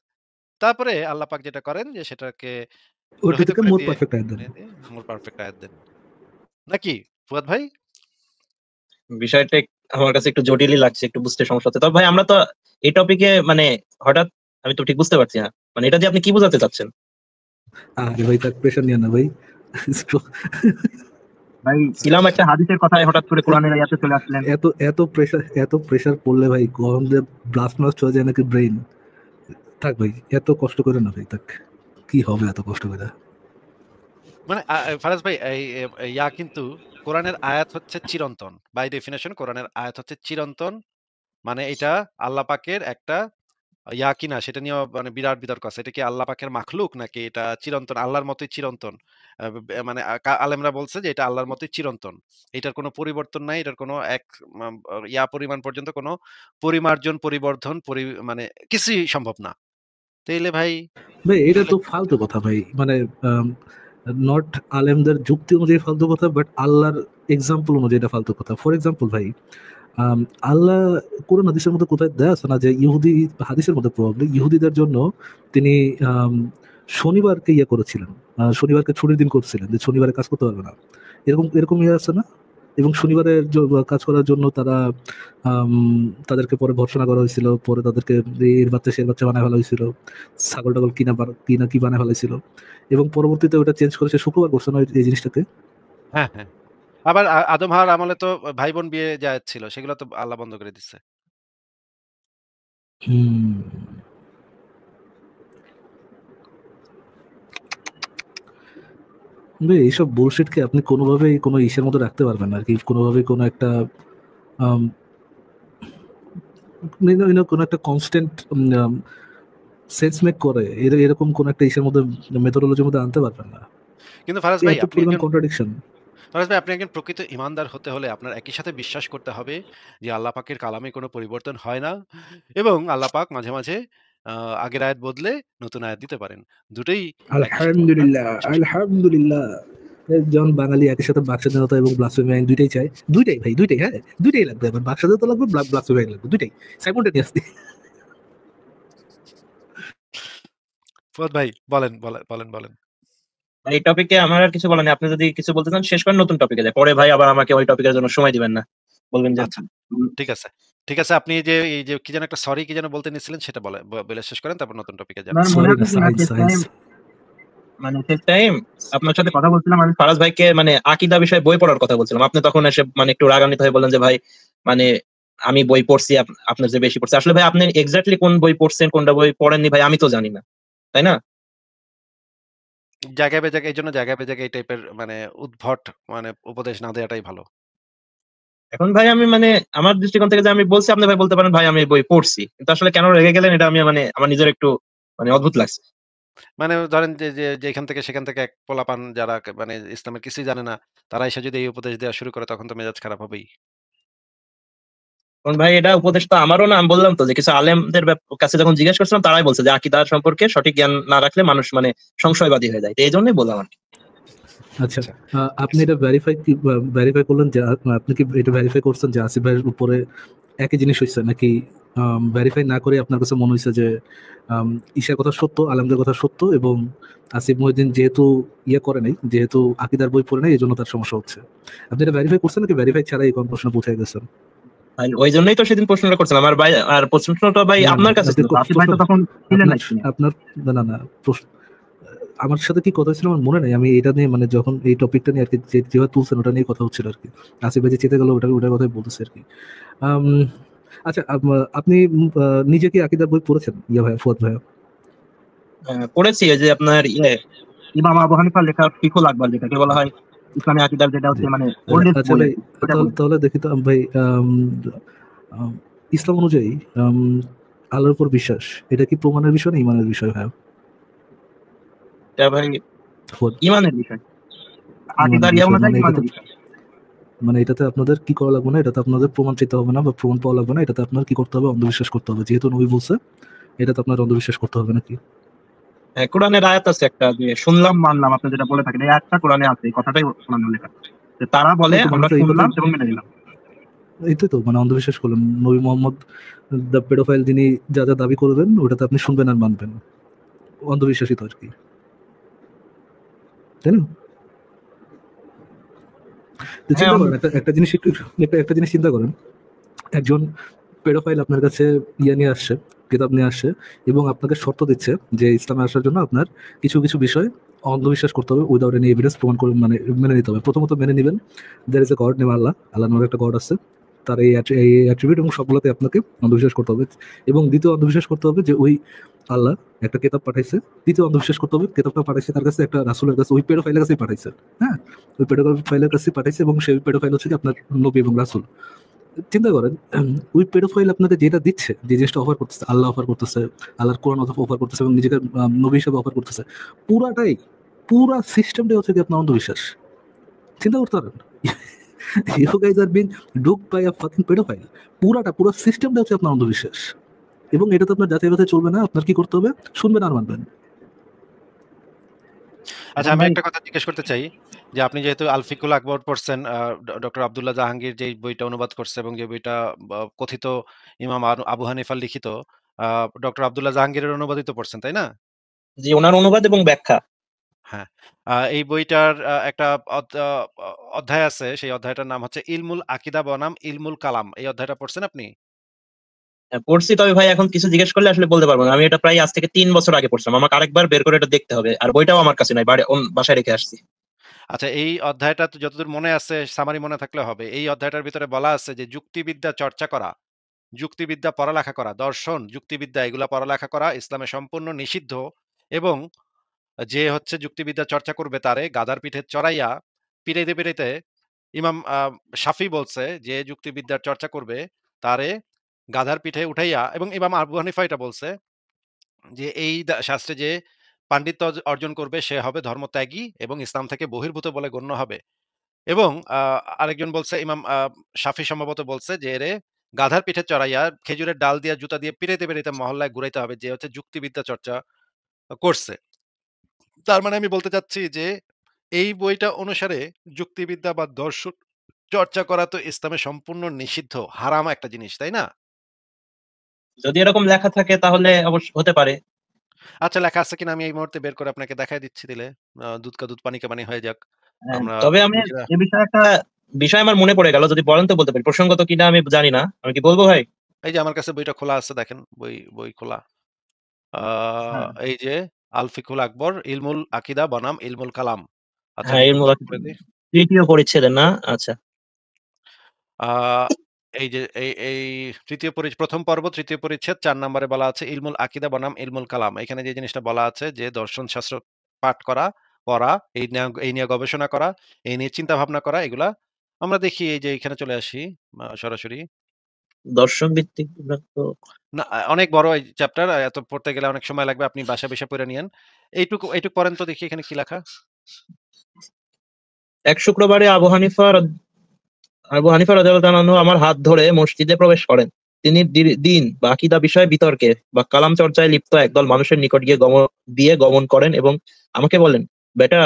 Speaker 2: তারপরে আল্লাহ পাক যেটা করেন যে সেটাকে
Speaker 3: ওটা
Speaker 2: রহিত
Speaker 3: থেকে
Speaker 2: করে
Speaker 3: মোর
Speaker 2: দিয়ে
Speaker 3: পারফেক্ট আয়াত দেন।
Speaker 2: মোর পারফেক্ট আয়াত দেন। নাকি ফুয়াদ ভাই?
Speaker 1: বিষয়টা আমার কাছে একটু জটিলই লাগছে, একটু বুঝতে সমস্যা হচ্ছে। তবে ভাই আমরা তো এই টপিকে মানে হঠাৎ, আমি তো ঠিক বুঝতে পারছি না মানে এটা দিয়ে আপনি কি বোঝাতে চাচ্ছেন?
Speaker 3: আরে ভাই তার প্রেশার নিয়ে না ভাই।
Speaker 1: ভাই ছিলাম একটা হাদিসের কথায় হঠাৎ করে কোরআনের আয়াতে চলে আসলেন।
Speaker 3: এত প্রেশার পড়লে ভাই গরম দিয়ে ব্লাস্ট মাস্ট হয়ে যায় নাকি ব্রেইন? থাক ভাই, এত কষ্ট করে না ভাই, থাক, কি হবে এত কষ্ট করে?
Speaker 2: মানে ফারাজ ভাই ইয়া কিন্তু কোরআনের আয়াত হচ্ছে চিরন্তন। বাই ডেফিনিশন কোরআনের আয়াত হচ্ছে চিরন্তন। মানে এটা আল্লাহ পাকের একটা ইয়া কিনা সেটা নিয়েও মানে বিরাট বিতর্ক আছে। এটা কি আল্লাহ পাকের মাখলুক নাকি এটা চিরন্তন আল্লাহর মতোই চিরন্তন? মানে আলেমরা বলছে যে এটা আল্লাহর মতোই চিরন্তন। এটার কোনো পরিবর্তন নাই। এটার কোনো এক ইয়া পরিমাণ পর্যন্ত কোনো পরিমার্জন, পরিবর্ধন মানে কিছুই সম্ভব না। তাইলে ভাই
Speaker 3: ভাই এটা তো ফালতু কথা ভাই, মানে নট আলেমদের যুক্তি অনুযায়ী ফালতু কথা, বাট আল্লাহর এক্সাম্পল অনুযায়ী এটা ফালতু কথা। ফর এক্সাম্পল ভাই, আল্লাহ কোরআন হাদিসের মধ্যে কোথায় দেয়া আছে না যে ইহুদি, হাদিসের মধ্যে প্রবাবলি ইহুদিদের জন্য তিনি শনিবারকে ইয়ে করেছিলেন, শনিবারকে ছুটির দিন করছিলেন, যে শনিবারে কাজ করতে পারবে না, এরকম এরকম ইয়ে আছে না? এবং শনিবারের কাজ করার জন্য তারা তাদেরকে পরে ভর্ৎসনা করা হয়েছিল, পরে তাদেরকে এর বাচ্চা সের বাচ্চা বানায় ফেলা হয়েছিল, ছাগল টাগল কিনা কি বানায় ফেলাইছিল, এবং পরবর্তীতে ওটা চেঞ্জ করে সে শুক্রবার করছে না এই জিনিসটাকে।
Speaker 2: হ্যাঁ, হ্যাঁ। আবার আদম হাওয়ার আমলে তো ভাই বোন বিয়ে জায়েজ ছিল। সেগুলো তো আল্লাহ বন্ধ করে দিচ্ছে।
Speaker 3: হুম। ভাই এইসব বুলশিটকে আপনি কোনোভাবেই কোনো ইসের মধ্যে রাখতে পারবেন না আর কি, কোনোভাবেই কোনো একটা আম, কোনো একটা কনস্ট্যান্ট সেন্স মেক করে এরকম কোন একটা ইসের মধ্যে, মেথোডোলজির মধ্যে আনতে পারবেন না।
Speaker 2: কিন্তু ফারাজ ভাই
Speaker 3: এত
Speaker 2: আপনি
Speaker 3: পরিমাণ
Speaker 2: একজন
Speaker 3: কন্ট্রাডিকশন।
Speaker 2: প্রকৃত ঈমানদার হতে হলে আপনার একই সাথে বিশ্বাস করতে হবে যে আল্লাহ পাকের কালামে কোনো পরিবর্তন হয় না এবং আল্লাহ পাক মাঝে, মাঝে আগের আয়াত বদলে নতুন আয়াত দিতে পারেন। দুটোই একই সাথে আপনার
Speaker 3: আলহামদুলিল্লাহ,
Speaker 2: বিশ্বাস করতে হবে।
Speaker 3: আলহামদুলিল্লাহ। যখন বাঙালি একই সাথে বাক স্বাধীনতা এবং ব্লাসফেমি আইন দুইটাই চায়, দুইটাই ভাই, দুইটাই, হ্যাঁ, দুইটাই লাগবে, আবার বাক স্বাধীনতা লাগবে, ব্লাসফেমি আইন লাগবে, দুইটাই সাইমultaneously।
Speaker 2: ফুয়াদ ভাই বলেন।
Speaker 1: এই টপিকে আমার আর কিছু বলার নেই। আপনি যদি কিছু বলতে চান শেষ করেন, নতুন টপিকে যায়, পরে ভাই আবার আমাকে ওই টপিকের জন্য সময় দিবেন না, বলবেন যে
Speaker 2: আচ্ছা, ঠিক আছে। ঠিক আছে, আপনি এই যে কি যেন একটা সরি কি যেন বলতে নিছিলেন সেটা বলে শেষ করেন তারপর নতুন টপিকে যান।
Speaker 1: আপনার মনে
Speaker 3: সরি
Speaker 1: আছে
Speaker 3: না,
Speaker 1: কিনা
Speaker 3: সায়েন্স,
Speaker 1: শেষ
Speaker 3: সায়েন্স।
Speaker 1: টাইম, মানে শেষ টাইম আপনার সাথে কথা বলছিলাম, আমি ফারাজ ভাইকে মানে আকীদা বিষয়ে বই পড়ার কথা বলছিলাম। আপনি তখন এসে মানে একটু রাগান্বিত হয়ে বললেন যে ভাই মানে আমি বই পড়ছি, আপনার যে বেশি পড়ছে। আসলে ভাই আপনি এক্স্যাক্টলি কোন বই পড়ছেন কোনটা বই পড়েননি ভাই আমি তো জানি না, তাই না?
Speaker 2: জায়গায় বেজায়গায় এইজন্য জায়গায় বেজায়গায় এই টাইপের মানে উদ্ভট মানে উপদেশ না দেওয়াটাই ভালো।
Speaker 1: এখন ভাই আমি মানে আমার দৃষ্টিকোণ থেকে যে আমি বলছি, আপনি ভাই বলতে পারেন ভাই আমি এই বই পড়ছি, কিন্তু আসলে কেন রেগে গেলেন এটা আমি মানে আমার নিজের একটু মানে অদ্ভুত লাগছে।
Speaker 2: মানে ধরেন যে এখান থেকে সেখান থেকে এক পোলাপান যারা মানে ইসলামের কিছুই জানে না, তারা এসে যদি এই উপদেশ দেওয়া শুরু করে তখন তো মেজাজ খারাপ হবেই।
Speaker 1: কারণ ভাই এটা উপদেশ তো আমারও না, আমি বললাম তো যে কিছু আলেমদের কাছে যখন জিজ্ঞেস করছিলাম তারাই বলছে যে আকীদা সম্পর্কে সঠিক জ্ঞান না রাখলে মানুষ মানে সংশয়বাদী হয়ে যায়, তো এই জন্যই বললাম আর কি।
Speaker 3: আচ্ছা,
Speaker 2: আচ্ছা, ঠিক
Speaker 3: আপনি
Speaker 2: আছে।
Speaker 3: এটা ভেরিফাই করলেন যে আপনি কি এটা ভেরিফাই করছেন যে আসিফ ভাইয়ের উপরে একই জিনিস হয়েছে, নাকি ভেরিফাই না করে আপনার কাছে মনে হয়েছে যে ঈশার কথা সত্য, আলমদের কথা সত্য, এবং আসিফ মহিউদ্দিন যেহেতু ইয়ে করে নাই, যেহেতু আকিদার বই পড়ে নাই, এই জন্য তার সমস্যা হচ্ছে? আপনি এটা ভেরিফাই করছেন নাকি ভেরিফাই ছাড়াই কনক্লুশন পৌঁছে গেছেন?
Speaker 1: ভাই ওই জন্যই তো সেদিন প্রশ্নটা করছিলাম, আর ভাই আর প্রশ্নটা ভাই
Speaker 3: না, না,
Speaker 1: আপনার কাছে
Speaker 3: আপনি
Speaker 1: ছিল তো, আসিফ ভাই তো তখন ছিলেন না
Speaker 3: আপনার
Speaker 1: এখানে।
Speaker 3: আপনার না, না, না, প্রশ্ন আমার সাথে কি কথা হচ্ছিল আমার মনে নেই, আমি এটা নিয়ে মানে যখন এই টপিকটা নিয়ে আর কি যেভাবে তুলছেন ওটা নিয়ে কথা হচ্ছিল আর কি, আসিফ ভাই যে চেতে গেল ওটার কথাই বলতেছে আর কি। আম, আচ্ছা, আপনি নিজে কি আকিদার বই পড়েছেন ইয়া ভাই, ফুয়াদ ভাই?
Speaker 1: পড়েছি ওই যে আপনার ইমাম আবু হানিফার লেখা ফিকুল আকবর, যেটাকে বলা হয় ইসলামী আকীদার, যেটা
Speaker 3: জি।
Speaker 1: হচ্ছে মানে ওল্ডেস্ট
Speaker 3: আচ্ছা
Speaker 1: বই আর
Speaker 3: ভাই,
Speaker 1: কি, ওটা
Speaker 3: তাহলে
Speaker 1: পড়েছি।
Speaker 3: তাহলে দেখি তো ভাই, আম, ইসলাম অনুযায়ী আল্লাহর উপর বিশ্বাস, এটা কি প্রমাণের বিষয় না ইমানের বিষয় ভাই?
Speaker 1: এটা ভাই
Speaker 3: ফুয়াদ,
Speaker 1: ইমানের বিষয়,
Speaker 3: ইমানের
Speaker 1: আকীদার ইয়া
Speaker 3: বিষয়
Speaker 1: অনুযায়ী
Speaker 3: মানে এটাতে,
Speaker 1: ইমানের বিষয়।
Speaker 3: মানে এটাতে আপনাদের কি করা লাগবে না, এটাতে আপনাদের প্রমাণ চাইতে হবে না বা প্রমাণ পাওয়া লাগবে না, এটাতে আপনার কি করতে হবে, অন্ধবিশ্বাস করতে হবে, যেহেতু নবী বলছে, এটাতে আপনার অন্ধবিশ্বাস করতে হবে নাকি?
Speaker 1: হ্যাঁ, কোরআনের আয়াত আছে একটা যে শুনলাম মানলাম, আপনি যেটা বলে থাকেন এই আয়াতটা কোরআনে আছে, এই কথাটাই কোরআনে লেখা, যে তারা বলে
Speaker 3: এই তো মানে
Speaker 1: আমরা
Speaker 3: তো এই কথা,
Speaker 1: শুনলাম এবং মেনে নিলাম।
Speaker 3: এইটাই তো মানে অন্ধবিশ্বাস করলেন, নবী মোহাম্মদ দ্য পেডোফাইল যিনি যা যা দাবি করবেন ওটাতে আপনি শুনবেন আর মানবেন, অন্ধবিশ্বাসী তো আর কি, তাই না? তো
Speaker 1: হ্যাঁ
Speaker 3: চিন্তা করেন একটা জিনিস, একটা জিনিস চিন্তা করেন, একজন পেডোফাইল আপনার কাছে ইয়ে নিয়ে আসছে, কিতাব নিয়ে আসছে, এবং আপনাকে শর্ত দিচ্ছে যে ইসলামে আসার জন্য আপনার কিছু কিছু বিষয় অন্ধবিশ্বাস করতে হবে, উইদাউট এনি এভিডেন্স, প্রমাণ করে মানে মেনে নিতে হবে। প্রথমত মেনে নেবেন there is a god name Allah, Allah নামের একটা গড আছে। তার এই অ্যাট্রিবিউট এবং সবগুলোতে আপনাকে অন্ধবিশ্বাস করতে হবে। এবং দ্বিতীয় অন্ধবিশ্বাস করতে হবে যে ওই আল্লাহ একটা কিতাব পাঠাইছে। তৃতীয় অন্ধবিশ্বাস করতে হবে কিতাবটা পাঠাইছে তার কাছে, একটা রাসূলের কাছে, ওই পেডোফাইলের কাছেই পাঠাইছে। হ্যাঁ, ওই পেডোফাইলের কাছে পাঠাইছে এবং সেই পেডোফাইল হচ্ছে কি আপনার নবী এবং রাসূল। চিন্তা করেন, ওই পেডোফাইল আপনাকে যেটা দিচ্ছে, যে জিনিসটা অফার করতেছে, আল্লাহ অফার করতেছে, আল্লাহর কোরআন অফার করতেছে এবং নিজেকে নবী হিসেবে অফার করতেছে, পুরা সিস্টেমটাই হচ্ছে কি আপনার অন্ধবিশ্বাস। চিন্তা করতে পারেন, you guys are being duped by a fucking paedophile. পুরো সিস্টেমটা হচ্ছে আপনার অন্ধবিশ্বাস, এবং এটা তো আপনার যাচাই বাছাই চলবে না। আপনার কি করতে হবে? শুনবেন আর মানবেন।
Speaker 2: আচ্ছা,
Speaker 1: এখন
Speaker 2: আমি
Speaker 1: ভাই
Speaker 2: একটা কথা জিজ্ঞেস করতে চাই যে আপনি যেহেতু আল ফিকুল আকবর পড়ছেন, ডক্টর আব্দুল্লাহ জাহাঙ্গীর যে বইটা অনুবাদ করছে এবং যে বইটা কথিত ইমাম আবু হানিফার লিখিত, ডক্টর আব্দুল্লাহ জাহাঙ্গীরের অনুবাদিত পড়ছেন, তাই না?
Speaker 1: জি, ওনার অনুবাদ এবং ব্যাখ্যা।
Speaker 2: হ্যাঁ। এই বইটার একটা অধ্যায় আছে, সেই অধ্যায়টার নাম হচ্ছে ইলমুল আকিদা বনাম ইলমুল কালাম। এই অধ্যায়টা পড়ছেন আপনি?
Speaker 1: পড়ছি, তবে ভাই এখন কিছু জিজ্ঞেস করলে আসলে বলতে পারবো না। আমি এটা প্রায় আজ থেকে 3 বছর আগে পড়ছিলাম, আমাকে আরেকবার বের করে এটা দেখতে হবে। আর বইটাও আমার কাছে নাই, বাসায় রেখে আসছি।
Speaker 2: আচ্ছা, এই অধ্যায়টা তো যতদূর মনে আছে, সামারি মনে থাকলে হবে। এই অধ্যায়টার ভিতরে বলা আছে যে যুক্তিবিদ্যা চর্চা করা, যুক্তিবিদ্যা পড়ালেখা করা, দর্শন, যুক্তিবিদ্যা এগুলা পড়ালেখা করা ইসলামে সম্পূর্ণ নিষিদ্ধ, এবং যে হচ্ছে যুক্তিবিদ্যা চর্চা করবে তারে গাধার পিঠে চড়াইয়া পিটাইতে পিটাইতে, ইমাম শাফি বলছে যে যুক্তিবিদ্যার চর্চা করবে তারে গাধার পিঠে উঠাইয়া, এবং ইমাম আবু হানিফা এটা বলছে যে এই শাস্ত্রে যে পাণ্ডিত্য অর্জন করবে সে হবে ধর্মত্যাগী এবং ইসলাম থেকে বহির্ভূত বলে গণ্য হবে। এবং আরেকজন বলছে, ইমাম শাফি সম্ভবত বলছে যে এরে গাধার পিঠে চড়াইয়া খেজুরের ডাল দিয়া জুতা দিয়ে পিটাইতে পিটাইতে মহল্লায় ঘুরাইতে হবে, যে হচ্ছে যুক্তিবিদ্যা চর্চা করছে। তার মানে আমি বলতে চাচ্ছি যে এই বইটা অনুসারে যুক্তিবিদ্যা বা দর্শন চর্চা করা তো ইসলামে সম্পূর্ণ নিষিদ্ধ, হারাম একটা জিনিস, তাই না?
Speaker 1: যদি এরকম লেখা থাকে তাহলে অবশ্য হতে পারে।
Speaker 2: আচ্ছা, লেখা আছে কিনা আমি এই মুহূর্তে বের করে আপনাকে দেখাই দিচ্ছি, দিলে দুধ কা দুধ পানি কা পানি হয়ে যাক।
Speaker 1: হ্যাঁ,
Speaker 2: আমরা
Speaker 1: তবে আমি
Speaker 2: নিজেরা।
Speaker 1: এ বিষয়ে একটা বিষয় আমার মনে পড়ে গেল, যদি বলেন তো বলতে পারি। প্রসঙ্গত কিনা আমি জানি না, আমি কি বলবো ভাই?
Speaker 2: এই যে আমার কাছে বইটা খোলা আছে, দেখেন, বই বই খোলা।
Speaker 1: হ্যাঁ,
Speaker 2: এই যে আল ফিকুল আকবর ইলমুল আকিদা বনাম ইলমুল কালাম। আচ্ছা,
Speaker 1: হ্যাঁ,
Speaker 2: আমি
Speaker 1: এর
Speaker 2: একটু
Speaker 1: মূল
Speaker 2: পড়ে দিই।
Speaker 1: তৃতীয় পরিচ্ছেদে না? আচ্ছা।
Speaker 2: আ এই যে এই ১ম পর্ব ৩য় পরিচ্ছেদ ৪ নম্বরে বলা আছে ইলমুল আকিদা বনাম ইলমুল কালাম। এখানে যে জিনিসটা বলা আছে যে দর্শন শাস্ত্র পাঠ করা, পড়া, এই নিয়ে গবেষণা করা, এই নিয়ে চিন্তা ভাবনা করা, এগুলা আমরা দেখি। এই যে এখানে চলে আসি সরাসরি।
Speaker 1: দর্শন ভিত্তিক বিভাগ তো
Speaker 2: না, অনেক বড় এই চ্যাপ্টার। এত পড়তে গেলে অনেক সময় লাগবে। আপনি বাসায় পড়ে নিয়েন। এইটুকু পড়েন তো দেখি এখানে কি লেখা?
Speaker 1: এক শুক্রবারে আবু হানিফা রাদিয়াল্লাহু আনহু আমার হাত ধরে মসজিদে প্রবেশ করেন। তিনি দিন বা আকীদা বিষয়ে বিতর্কে বা কালাম চর্চায় লিপ্ত একদল মানুষের নিকট গিয়ে গমন করেন এবং আমাকে বলেন, বেটা,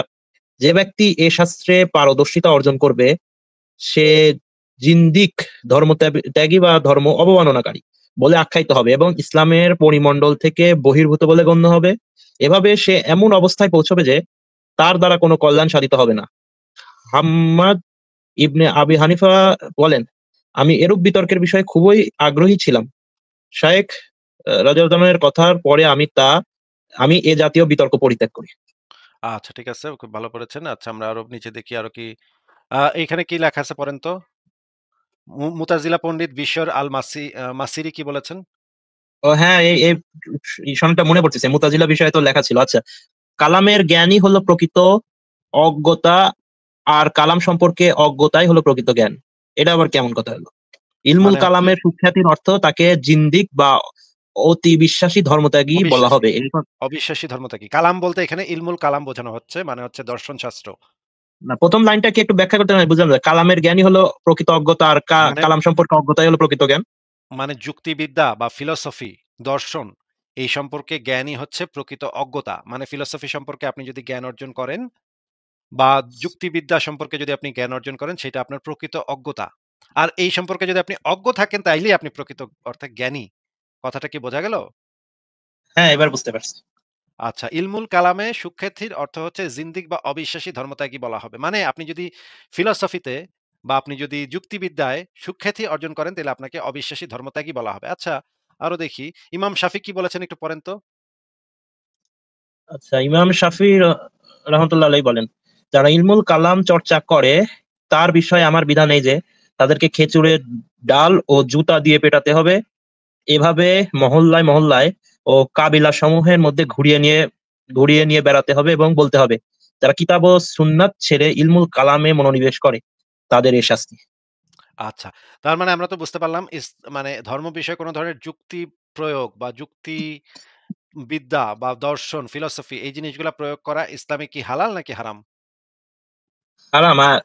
Speaker 1: যে ব্যক্তি এ শাস্ত্রে পারদর্শিতা অর্জন করবে সে জিন্দিক, ধর্মত্যাগী বা ধর্ম অবমাননাকারী বলে আখ্যায়িত হবে এবং ইসলামের পরিমণ্ডল থেকে বহির্ভূত বলে গণ্য হবে। এভাবে সে এমন অবস্থায় পৌঁছবে যে তার দ্বারা কোনো কল্যাণ সাধিত হবে না। হাম্মাদ ইবনে আবি হানিফা বলেন, আমি এরূপ বিতর্কের বিষয়ে খুবই আগ্রহী ছিলাম। শায়েখ রাদিয়াল্লাহু আনহু এর কথার পরে আমি এ জাতীয় বিতর্ক পরিত্যাগ করি।
Speaker 2: আচ্ছা, ঠিক আছে। খুব ভালো পড়েছেন। আচ্ছা, আমরা আরো নিচে দেখি আরো কি এইখানে কি লেখা আছে পড়েন তো? মুতাজিলা পণ্ডিত বিশর আল মাসিরি কি বলেছেন?
Speaker 1: ও হ্যাঁ, এই সনদটা মনে পড়তেছে, মুতাজিলা বিষয়ে তো লেখা ছিল। আচ্ছা, কালামের জ্ঞানই হলো প্রকৃত অজ্ঞতা, আর কালাম সম্পর্কে অজ্ঞতাই হলো প্রকৃত জ্ঞান। এটা আবার কেমন কথা হলো? ইলমুল
Speaker 2: মানে হচ্ছে
Speaker 1: কালামের সুখ্যাতির অর্থ তাকে জিন্দিক বা অতি বিশ্বাসী ধর্মত্যাগী বলা
Speaker 2: অবিশ্বাসী,
Speaker 1: হবে।
Speaker 2: অবিশ্বাসী ধর্মত্যাগী। কালাম বলতে এখানে ইলমুল কালাম বোঝানো হচ্ছে, মানে হচ্ছে দর্শন শাস্ত্র।
Speaker 1: না, প্রথম লাইনটা কি একটু ব্যাখ্যা করতে বুঝলাম না। কালামের জ্ঞানই হলো প্রকৃত অজ্ঞতা, আর
Speaker 2: মানে
Speaker 1: কালাম সম্পর্কে অজ্ঞতাই হলো প্রকৃত জ্ঞান।
Speaker 2: মানে যুক্তিবিদ্যা বা ফিলোসফি, দর্শন, এই সম্পর্কে জ্ঞানই হচ্ছে প্রকৃত অজ্ঞতা। মানে ফিলোসফি সম্পর্কে আপনি যদি জ্ঞান অর্জন করেন বা যুক্তিবিদ্যা সম্পর্কে যদি আপনি জ্ঞান অর্জন করেন, সেটা আপনার প্রকৃত অজ্ঞতা। আর এই সম্পর্কে যদি আপনি অজ্ঞ থাকেন তাইলেই আপনি প্রকৃত অর্থে জ্ঞানী। কথাটা কি বোঝা গেল?
Speaker 1: হ্যাঁ, এবার বুঝতে পারছি।
Speaker 2: আচ্ছা, ইলমুল কালামে সুখ্যাতির অর্থ হচ্ছে জিন্দিক বা অবিশ্বাসী ধর্মত্যাগী বলা হবে। মানে আপনি যদি ফিলোসফিতে বা আপনি যদি যুক্তিবিদ্যায় সুখ্যাতি অর্জন করেন তাহলে আপনাকে অবিশ্বাসী ধর্মত্যাগী বলা হবে। আচ্ছা, আরো দেখি ইমাম শাফি কি বলেছেন একটু পড়েন তো।
Speaker 1: আচ্ছা, ইমাম শাফি রহমতুল্লাহ আলাইহি বলেন, যারা ইলমুল কালাম চর্চা করে তার বিষয়ে আমার বিধান এই যে তাদেরকে খেজুরের ডাল ও জুতা দিয়ে পেটাতে হবে। এভাবে মহল্লায় মহল্লায় ও কাবিলা সমূহের মধ্যে ঘুরিয়ে নিয়ে বেড়াতে হবে এবং বলতে হবে, যারা কিতাব ও সুন্নাত ছেড়ে ইলমুল কালামে মনোনিবেশ করে তাদের এই শাস্তি।
Speaker 2: আচ্ছা। তার মানে আমরা তো বুঝতে পারলাম মানে ধর্ম বিষয়ে কোন ধরনের যুক্তি প্রয়োগ বা যুক্তি বিদ্যা বা দর্শন, ফিলোসফি এই জিনিসগুলা প্রয়োগ করা ইসলামে কি হালাল নাকি হারাম?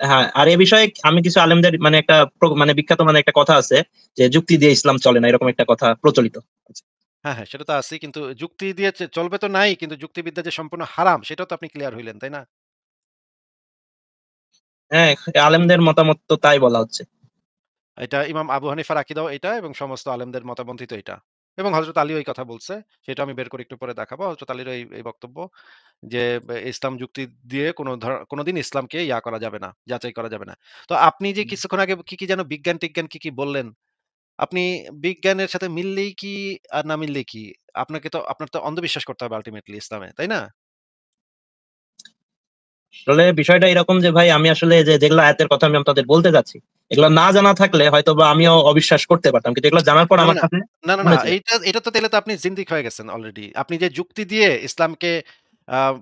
Speaker 1: হ্যাঁ, আর এ বিষয়ে আমি কিছু আলেমদের মানে একটা মানে বিখ্যাত মানে একটা কথা আছে যে যুক্তি দিয়ে ইসলাম চলে না, এরকম একটা কথা প্রচলিত।
Speaker 2: হ্যাঁ, হ্যাঁ, সেটা তো আছেই। কিন্তু যুক্তি দিয়ে চলবে তো নাই। কিন্তু যুক্তিবিদ্যা যে সম্পূর্ণ হারাম সেটাও তো আপনি ক্লিয়ার হইলেন, তাই না?
Speaker 1: হ্যাঁ, আলেমদের মতামত তো তাই বলা হচ্ছে।
Speaker 2: এটা ইমাম আবু হানিফার আকীদাও এটা এবং সমস্ত আলেমদের মতামতই তো এটা। এবং হযরত আলীও এই কথা বলছে। সেটা আমি বের করে একটু পরে দেখাবো। হযরত আলীরও এই বক্তব্য যে ইসলাম যুক্তি দিয়ে কোনদিন ইসলামকে করা যাবে না, যাচাই করা যাবে না। তো আপনি যে কিছুক্ষণ আগে কি যেন বিজ্ঞান-টিজ্ঞান কি বললেন? আপনি বিজ্ঞানের সাথে মিললেই কি আর না মিললেই কি? আপনার তো অন্ধবিশ্বাস করতে হবে আল্টিমেটলি ইসলামে, তাই না?
Speaker 1: আসলে বিষয়টা এরকম যে ভাই আমি আসলে যে যেগুলো আয়াতের কথা আমি আপনাদের বলতে যাচ্ছি, এগুলো না জানা থাকলে হয়তোবা আমিও অবিশ্বাস করতে পারতাম। কিন্তু এগুলো জানার পর
Speaker 2: না,
Speaker 1: আমার
Speaker 2: না,
Speaker 1: কাছে
Speaker 2: না।
Speaker 1: মনে ছিল।
Speaker 2: এটা তো তাইলে তো আপনি জিন্দিক হয়ে গেছেন অলরেডি। আপনি যে যুক্তি দিয়ে ইসলামকে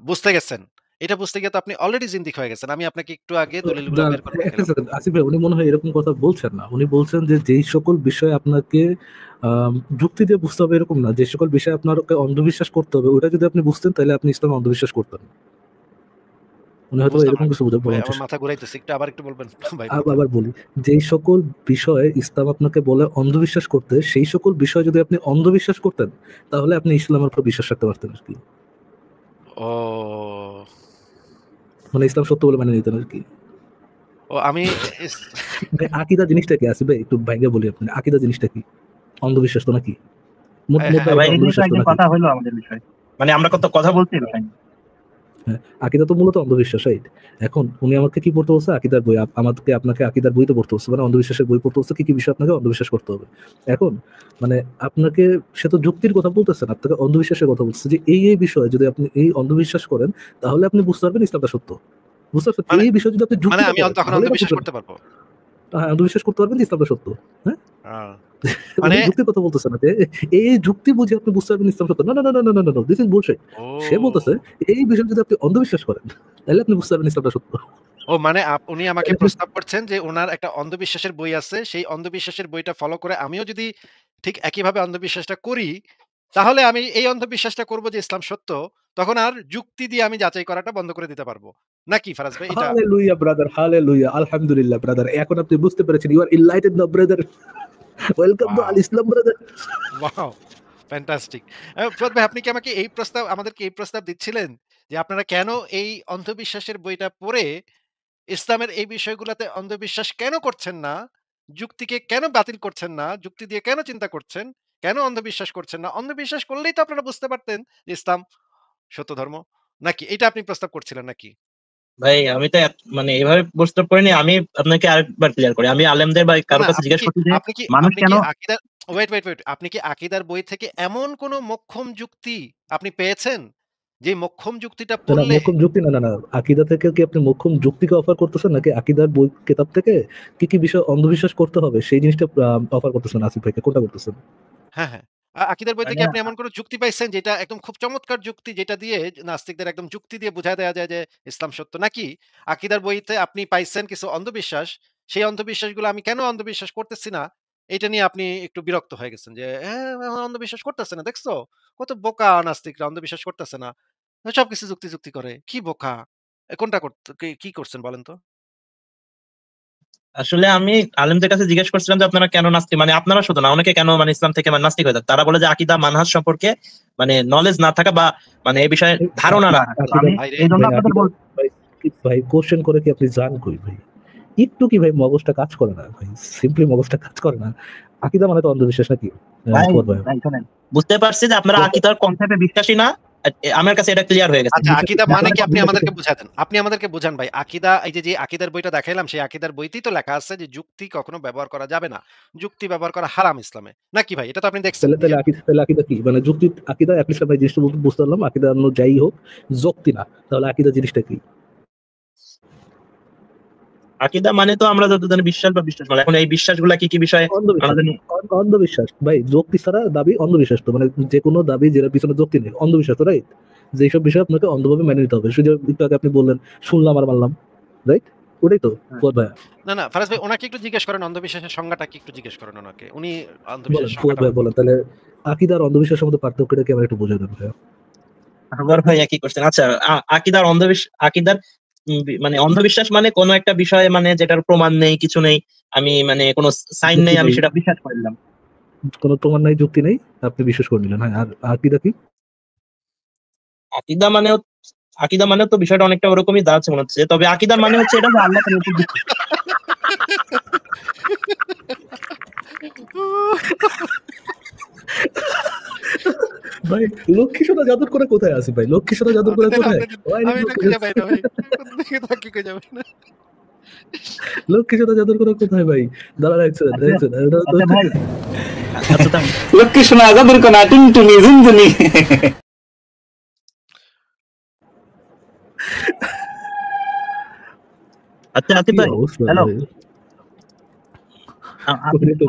Speaker 2: বুঝতে গেছেন, এটা বুঝতে গিয়ে তো আপনি অলরেডি জিন্দিক হয়ে গেছেন। আমি আপনাকে একটু আগে দলিলগুলা বের করে
Speaker 3: একটা
Speaker 2: দেখাইলাম।
Speaker 3: সেকেন্ড, আসিফ ভাই উনি মনে হয় এরকম কথা বলছেন না। উনি বলছেন যে যেই সকল বিষয় আপনাকে যুক্তি দিয়ে বুঝতে হবে এরকম না, যে সকল বিষয় আপনাকে অন্ধবিশ্বাস করতে হবে ওটা যদি আপনি বুঝতেন তাহলে আপনি ইসলামে অন্ধবিশ্বাস করতেন। উনি হয়তো
Speaker 2: বুঝলাম না
Speaker 3: এরকম কিছু
Speaker 2: ভাই,
Speaker 3: বলার
Speaker 2: আমার
Speaker 3: চেষ্টা।
Speaker 2: মাথা ঘুরাইতেছে। একটু আবার একটু বলবেন ভাই বলবেন।
Speaker 3: আবার বলি, যেই সকল বিষয়ে ইসলাম আপনাকে বলে অন্ধবিশ্বাস করতে, সেই সকল বিষয় যদি আপনি অন্ধবিশ্বাস করতেন তাহলে আপনি ইসলামের উপর বিশ্বাস রাখতে পারতেন আর কি।
Speaker 2: ও!
Speaker 3: মানে ইসলাম সত্য বলে মানে নিতেন আর কি।
Speaker 2: ও আমি ইস
Speaker 3: ভাই আকীদা জিনিসটা কি আসিফ ভাই, একটু ভাইঙ্গা বলি আপনাকে, আকীদা জিনিসটা কি? অন্ধবিশ্বাস তো নাকি?
Speaker 2: হ্যাঁ, হ্যাঁ,
Speaker 3: মোদ্দা
Speaker 2: হ্যাঁ,
Speaker 3: কথা
Speaker 1: ভাই এই নিয়ে তো
Speaker 3: অন্ধবিশ্বাস তো
Speaker 1: একদিন
Speaker 3: নাকি?
Speaker 1: কথা হইলো আমাদের বিষয়ে। মানে আমরা কত কথা বলছি এই বিষয় নিয়ে।
Speaker 3: হ্যাঁ, আকীদা তো মূলত অন্ধবিশ্বাস, রাইট? এখন উনি আমাকে কি পড়তে বলছে? আকীদার বই। আপনাকে আকীদার বই তো পড়তে হচ্ছে, মানে অন্ধবিশ্বাসের বই পড়তে হচ্ছে, কি কি বিষয় আপনাকে অন্ধবিশ্বাস করতে হবে। এখন মানে আপনাকে, সে তো যুক্তির কথা বলতেছে না, আপনাকে অন্ধবিশ্বাসের কথা বলছে যে এই বিষয়ে যদি আপনি এই অন্ধবিশ্বাস করেন তাহলে আপনি বুঝতে পারবেন ইসলামটা সত্য। বুঝতে পারছেন?
Speaker 2: মানে
Speaker 3: এই বিষয়ে যদি আপনি
Speaker 2: মানে
Speaker 3: যুক্তিটা
Speaker 2: আমি
Speaker 3: করেন
Speaker 2: তখন
Speaker 3: তাহলে এটা
Speaker 2: অন্ধবিশ্বাস
Speaker 3: বুঝবেন।
Speaker 2: করতে পারবো।
Speaker 3: হ্যাঁ, অন্ধবিশ্বাস করতে পারবেন যে ইসলামটা সত্য। হ্যাঁ?
Speaker 2: আ মানে
Speaker 3: উনি যুক্তির কথা বলতেছে না যে এই যুক্তি বুঝে আপনি বুঝতে পারবেন ইসলাম সত্য। না, না, না, না, না, না, না, দিস ইজ বুলশিট। সে বলতেছে
Speaker 2: ও!
Speaker 3: এই বিষয়ে যদি আপনি অন্ধবিশ্বাস করেন তাহলে আপনি বুঝতে পারবেন ইসলামটা সত্য।
Speaker 2: ও মানে উনি আমাকে
Speaker 3: তাহলে আপনি
Speaker 2: প্রস্তাব করছেন যে উনার একটা অন্ধবিশ্বাসের বই আছে। সেই অন্ধবিশ্বাসের বইটা ফলো করে আমিও যদি ঠিক একইভাবে অন্ধবিশ্বাসটা করি, তাহলে আমি এই অন্ধবিশ্বাসটা করব যে ইসলাম সত্য। তখন আর যুক্তি দিয়ে আমি যাচাই করাটা বন্ধ করে দিতে পারবো। নাকি ফারাজ ভাই এটা?
Speaker 3: হালেলুয়া ব্রাদার, হালেলুয়া, আলহামদুলিল্লাহ ব্রাদার। এখন আপনি বুঝতে পেরেছেন, you are enlightened now brother. Welcome to আল
Speaker 2: ওয়াও!
Speaker 3: ইসলাম ব্রাদার।
Speaker 2: ওয়াও! ফ্যান্টাস্টিক। ফুয়াদ ভাই আপনি কি আমাদেরকে এই প্রস্তাব দিচ্ছিলেন যে আপনারা কেন এই অন্ধবিশ্বাসের বইটা পড়ে ইসলামের এই বিষয়গুলাতে অন্ধবিশ্বাস কেন করছেন না? যুক্তিকে কেন বাতিল করছেন না? যুক্তি দিয়ে কেন চিন্তা করছেন? কেন অন্ধবিশ্বাস করছেন না? অন্ধবিশ্বাস করলেই তো আপনারা বুঝতে পারতেন যে ইসলাম সত্য ধর্ম। নাকি? এটা আপনি প্রস্তাব করছিলেন নাকি?
Speaker 1: ভাই আমি তো মানে এভাবে প্রস্তাব করিনি। আমি আপনাকে আরেকবার ক্লিয়ার করি। আমি আলেমদের বা
Speaker 2: না,
Speaker 1: কারো
Speaker 2: না
Speaker 1: কাছে
Speaker 2: আপনি
Speaker 1: জিজ্ঞেস
Speaker 2: কি
Speaker 1: করছি যে
Speaker 2: আপনি কি
Speaker 1: মানুষ
Speaker 2: আপনি
Speaker 1: কেন
Speaker 2: কি আকীদার ওয়েট। আপনি কি আকীদার বই থেকে এমন কোন মোক্ষম যুক্তি আপনি পেয়েছেন? যে মোক্ষম যুক্তিটা
Speaker 3: না, না,
Speaker 2: পড়লে
Speaker 3: মোক্ষম যুক্তি না, না, না। আকীদা থেকে কি আপনি মোক্ষম যুক্তিকে অফার করতেছেন নাকি আকীদার বই কিতাব থেকে কি কি বিষয় অন্ধবিশ্বাস করতে হবে সেই জিনিসটা অফার করতেছেন আসিফ ভাইকে? কোনটা করতেছেন?
Speaker 2: হ্যাঁ, হ্যাঁ। আকীদার বইতে
Speaker 1: মানে
Speaker 2: কি আপনি এমন কোন যুক্তি পাইছেন যেটা একদম খুব চমৎকার যুক্তি যেটা দিয়ে নাস্তিকদের একদম যুক্তি দিয়ে বুঝায় দেয়া যায় যে ইসলাম সত্য? নাকি আকীদার বইতে আপনি পাইছেন কিছু অন্ধবিশ্বাস, সেই অন্ধবিশ্বাসগুলো আমি কেন অন্ধবিশ্বাস করতেছি না, এইটা নিয়ে আপনি একটু বিরক্ত হয়ে গেছেন যে, "হ্যাঁ, অন্ধবিশ্বাস করতেছে না, দেখছো? কত বোকা নাস্তিকরা অন্ধবিশ্বাস করতেছে না। সবকিছু যুক্তি করে। কি বোকা!" কোনটা কি করছেন বলেন তো?
Speaker 1: আসলে আমি আলেমদের কাছে জিজ্ঞেস করছিলাম যে আপনারা কেন নাস্তিক, মানে আপনারা শুধু না অনেকে কেন মানে ইসলাম থেকে মানে নাস্তিক হয়ে যায়। তারা বলে যে আকীদা মানহাজ সম্পর্কে মানে নলেজ না থাকা বা মানে এই বিষয়ে
Speaker 3: এই
Speaker 1: ধারণা না থাকা। তো
Speaker 3: আকীদা,
Speaker 1: আমি
Speaker 2: ভাইরে
Speaker 1: এইজন্য
Speaker 3: ভাই
Speaker 1: আপনাদের
Speaker 3: আকীদা, ভাই ভাই কোশ্চেন করে কি আপনি জান কই ভাই? একটু কি ভাই মগজটা কাজ করে না ভাই? সিম্পলি মগজটা কাজ করে না। আকীদা মানে তো অন্ধবিশ্বাস নাকি?
Speaker 1: ভাই,
Speaker 3: ফুয়াদ ভাই।
Speaker 1: ভাই শোনেন, বুঝতে পারছি যে আপনারা
Speaker 3: ফুয়াদ ভাই,
Speaker 1: আকীদার কনসেপ্টে বিশ্বাসী না। আমার কাছে এটা ক্লিয়ার হয়ে গেছে।
Speaker 2: আচ্ছা,
Speaker 3: বিশ্বাসী
Speaker 2: আকীদা
Speaker 3: না
Speaker 2: মানে
Speaker 3: মানে
Speaker 2: কি আপনি
Speaker 3: বিশ্বাসী
Speaker 2: আমাদেরকে বুঝায় দেন। আপনি আমাদেরকে বুঝান ভাই। আকীদা এই যে আকীদার বইটা দেখাইলাম, সেই আকীদার বইতেই তো লেখা আছে যে যুক্তি কখনো ব্যবহার করা যাবে না। যুক্তি ব্যবহার করা হারাম ইসলামে। নাকি ভাই? এটা তো আপনি দেখছেন
Speaker 3: তাহলে তাহলে
Speaker 2: নিজের
Speaker 3: আকীদা, তাহলে আকীদা কি? মানে যুক্তি, আকীদা এটলিস্ট ভাই জিনিসটা বলতে বুঝতে পারলাম। আকীদা অন্য যাই হোক, যুক্তি না। তাহলে আকীদা জিনিসটা কি?
Speaker 1: আকীদা মানে তো আমরা যত জানি বিশ্বাস বা বিশ্বাস মানে এখন এই বিশ্বাসগুলা কি কি বিষয়ে
Speaker 3: অন্ধবিশ্বাস
Speaker 1: আমরা জানি।
Speaker 3: অন্ধবিশ্বাস ভাই, যুক্তি ছাড়া দাবি অন্ধবিশ্বাস। তো মানে যে কোনো দাবি যেটা পিছনে যুক্তি নেই অন্ধবিশ্বাস, তো রাইট? যেসব বিষয় আপনাকে অন্ধভাবে মেনে নিতে হবে, শুধু একটু আগে আপনি বললেন শুনলাম আর মানলাম, রাইট? ওটাই তো ফুয়াদ ভাইয়া।
Speaker 2: না, না ফারাজ ভাই ওনাকে একটু জিজ্ঞেস করেন অন্ধবিশ্বাসের সংজ্ঞাটা কি একটু জিজ্ঞেস করেন ওনাকে। উনি
Speaker 3: বলেন
Speaker 2: অন্ধবিশ্বাসের
Speaker 3: ফুয়াদ
Speaker 2: সংজ্ঞাটা
Speaker 3: ভাই,
Speaker 2: বলতে
Speaker 3: বলেন তাহলে আকীদা আর অন্ধবিশ্বাসের মধ্যে পার্থক্যটা কি আমার একটু বুঝিয়ে দেন ভাইয়া।
Speaker 1: আবার ভাই একই কোশ্চেন। আচ্ছা, আকীদার অন্ধবিশ্বাস, আকীদার মানে অন্ধবিশ্বাস মানে কোন একটা বিষয়ে মানে যেটার প্রমাণ নেই, কিছু নেই, আমি মানে কোনো সাইন
Speaker 3: যুক্তি
Speaker 1: নেই, আমি
Speaker 3: নেই,
Speaker 1: সেটা বিশ্বাস করলাম।
Speaker 3: কোনো প্রমাণ নাই, যুক্তি নেই, আপনি বিশ্বাস করে নিলেন। হ্যাঁ, আর আকীদা কি?
Speaker 1: আকীদা মানে আকীদা মানে তো বিষয়টা অনেকটা ওরকমই দাঁড়াচ্ছে মনে হচ্ছে। তবে আকীদার মানে হচ্ছে এটা যে আল্লাহ তাআলার উপর বিশ্বাস।
Speaker 3: ভাই লক্ষ্মী সোনা জাদুর করে কোথায় আছে ভাই? লক্ষ্মী সোনা জাদুর করে কোথায়?
Speaker 2: আমি এটা খুঁজে পাই না ভাই। কোন দিকে তাকিয়ে খুঁজে পাই না।
Speaker 3: লক্ষ্মী সোনা জাদুর করে কোথায় ভাই? দাঁড়ান এক সেকেন্ড,
Speaker 1: আচ্ছা
Speaker 3: এক সেকেন্ড, এটা তো
Speaker 1: আচ্ছা ভাই, আচ্ছা তাই
Speaker 4: লক্ষ্মী সোনা আজাদের কোনা টুনটুনি ঝুনঝুনি।
Speaker 1: আচ্ছা আতিফ
Speaker 3: কি
Speaker 1: ভাই,
Speaker 3: অবস্থা
Speaker 1: হ্যালো,
Speaker 3: ভাই?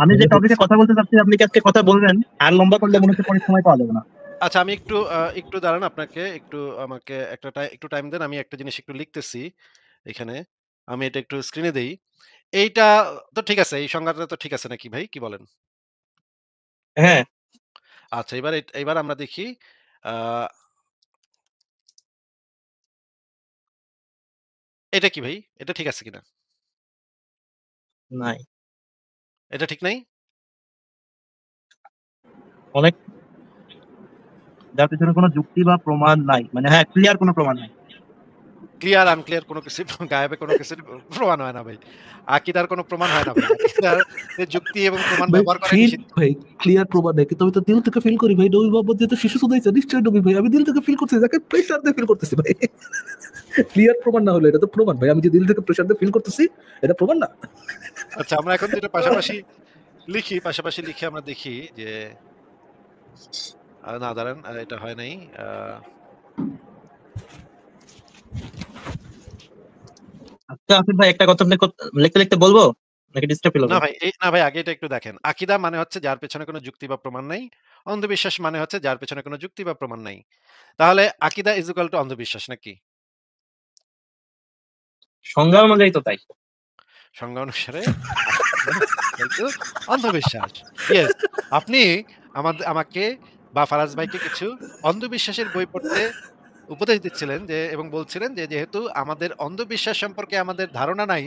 Speaker 1: আমি যে টপিকে কথা বলতে চাচ্ছি আপনি কি আজকে কথা বলবেন? আর লম্বা করলে মনে হচ্ছে পরে সময় পাওয়া যাবে না।
Speaker 2: আচ্ছা আমি একটু দাঁড়ান আপনাকে একটু আমাকে একটু টাইম দেন। আমি একটা জিনিস একটু লিখতেছি এখানে। আমি এটা একটু স্ক্রিনে দেই। এইটা তো ঠিক আছে। এই সংজ্ঞাটা তো ঠিক আছে নাকি ভাই? কি বলেন?
Speaker 1: হ্যাঁ,
Speaker 2: আচ্ছা এবার আমরা দেখি আ এটা কি ভাই? এটা ঠিক আছে কিনা?
Speaker 1: নাই,
Speaker 2: এটা ঠিক নাই?
Speaker 1: অনেক, যার পেছনে কোনো যুক্তি বা প্রমাণ নাই, মানে হ্যাঁ ক্লিয়ার কোনো প্রমাণ নাই।
Speaker 2: ক্লিয়ার আনক্লিয়ার কোনো কিছু গায়েবে কোনো কিছুর প্রমাণ হয় না ভাই। আকীদার কোনো প্রমাণ হয় না ভাই। আকীদার যুক্তি এবং প্রমাণ
Speaker 3: ভাই
Speaker 2: ব্যবহার করাই
Speaker 3: ফিল
Speaker 2: নিষিদ্ধ।
Speaker 3: ভাই, ক্লিয়ার প্রমাণ নেই কিন্তু আমি তো দিল থেকে ফিল করি ভাই। নবী মোহাম্মদ যেহেতু শিশু সুদাইছে, নিশ্চয়ই নবী ভাই। আমি দিল থেকে ফিল করতেছি, যাকে প্রেশার দিয়ে ফিল করতেছি ভাই। ক্লিয়ার প্রমাণ না হলে এটা তো প্রমাণ ভাই। আমি যে দিল থেকে প্রেশার দিয়ে ফিল করতেছি, এটা প্রমাণ না?
Speaker 2: আচ্ছা আমরা এখন যেটা পাশাপাশি লিখে আমরা দেখি যে না দাঁড়ান এটা হয় নাই। আ
Speaker 1: আচ্ছা আতিফ ভাই, একটা কথা আপনাকে লিখতে লিখতে বলবো নাকি ডিস্টার্ব ফিল হবে?
Speaker 2: না ভাই আগে এটা একটু দেখেন। আকীদা মানে হচ্ছে যার পেছনে কোনো যুক্তি বা প্রমাণ নাই। অন্ধবিশ্বাস মানে হচ্ছে যার পেছনে কোনো যুক্তি বা প্রমাণ নাই। তাহলে আকীদা ইজ ইকুয়াল টু অন্ধবিশ্বাস নাকি?
Speaker 1: সংজ্ঞা অনুযায়ী তো তাই।
Speaker 2: সংজ্ঞা অনুসারে আকীদা ইকুয়াল টু অন্ধবিশ্বাস। ইয়েস, আপনি আমাকে বা ফারাজ ভাইকে কিছু অন্ধবিশ্বাসের বই পড়তে উপদেশ দিচ্ছিলেন যে এবং বলছিলেন যে যেহেতু আমাদের অন্ধবিশ্বাস সম্পর্কে আমাদের ধারণা নাই,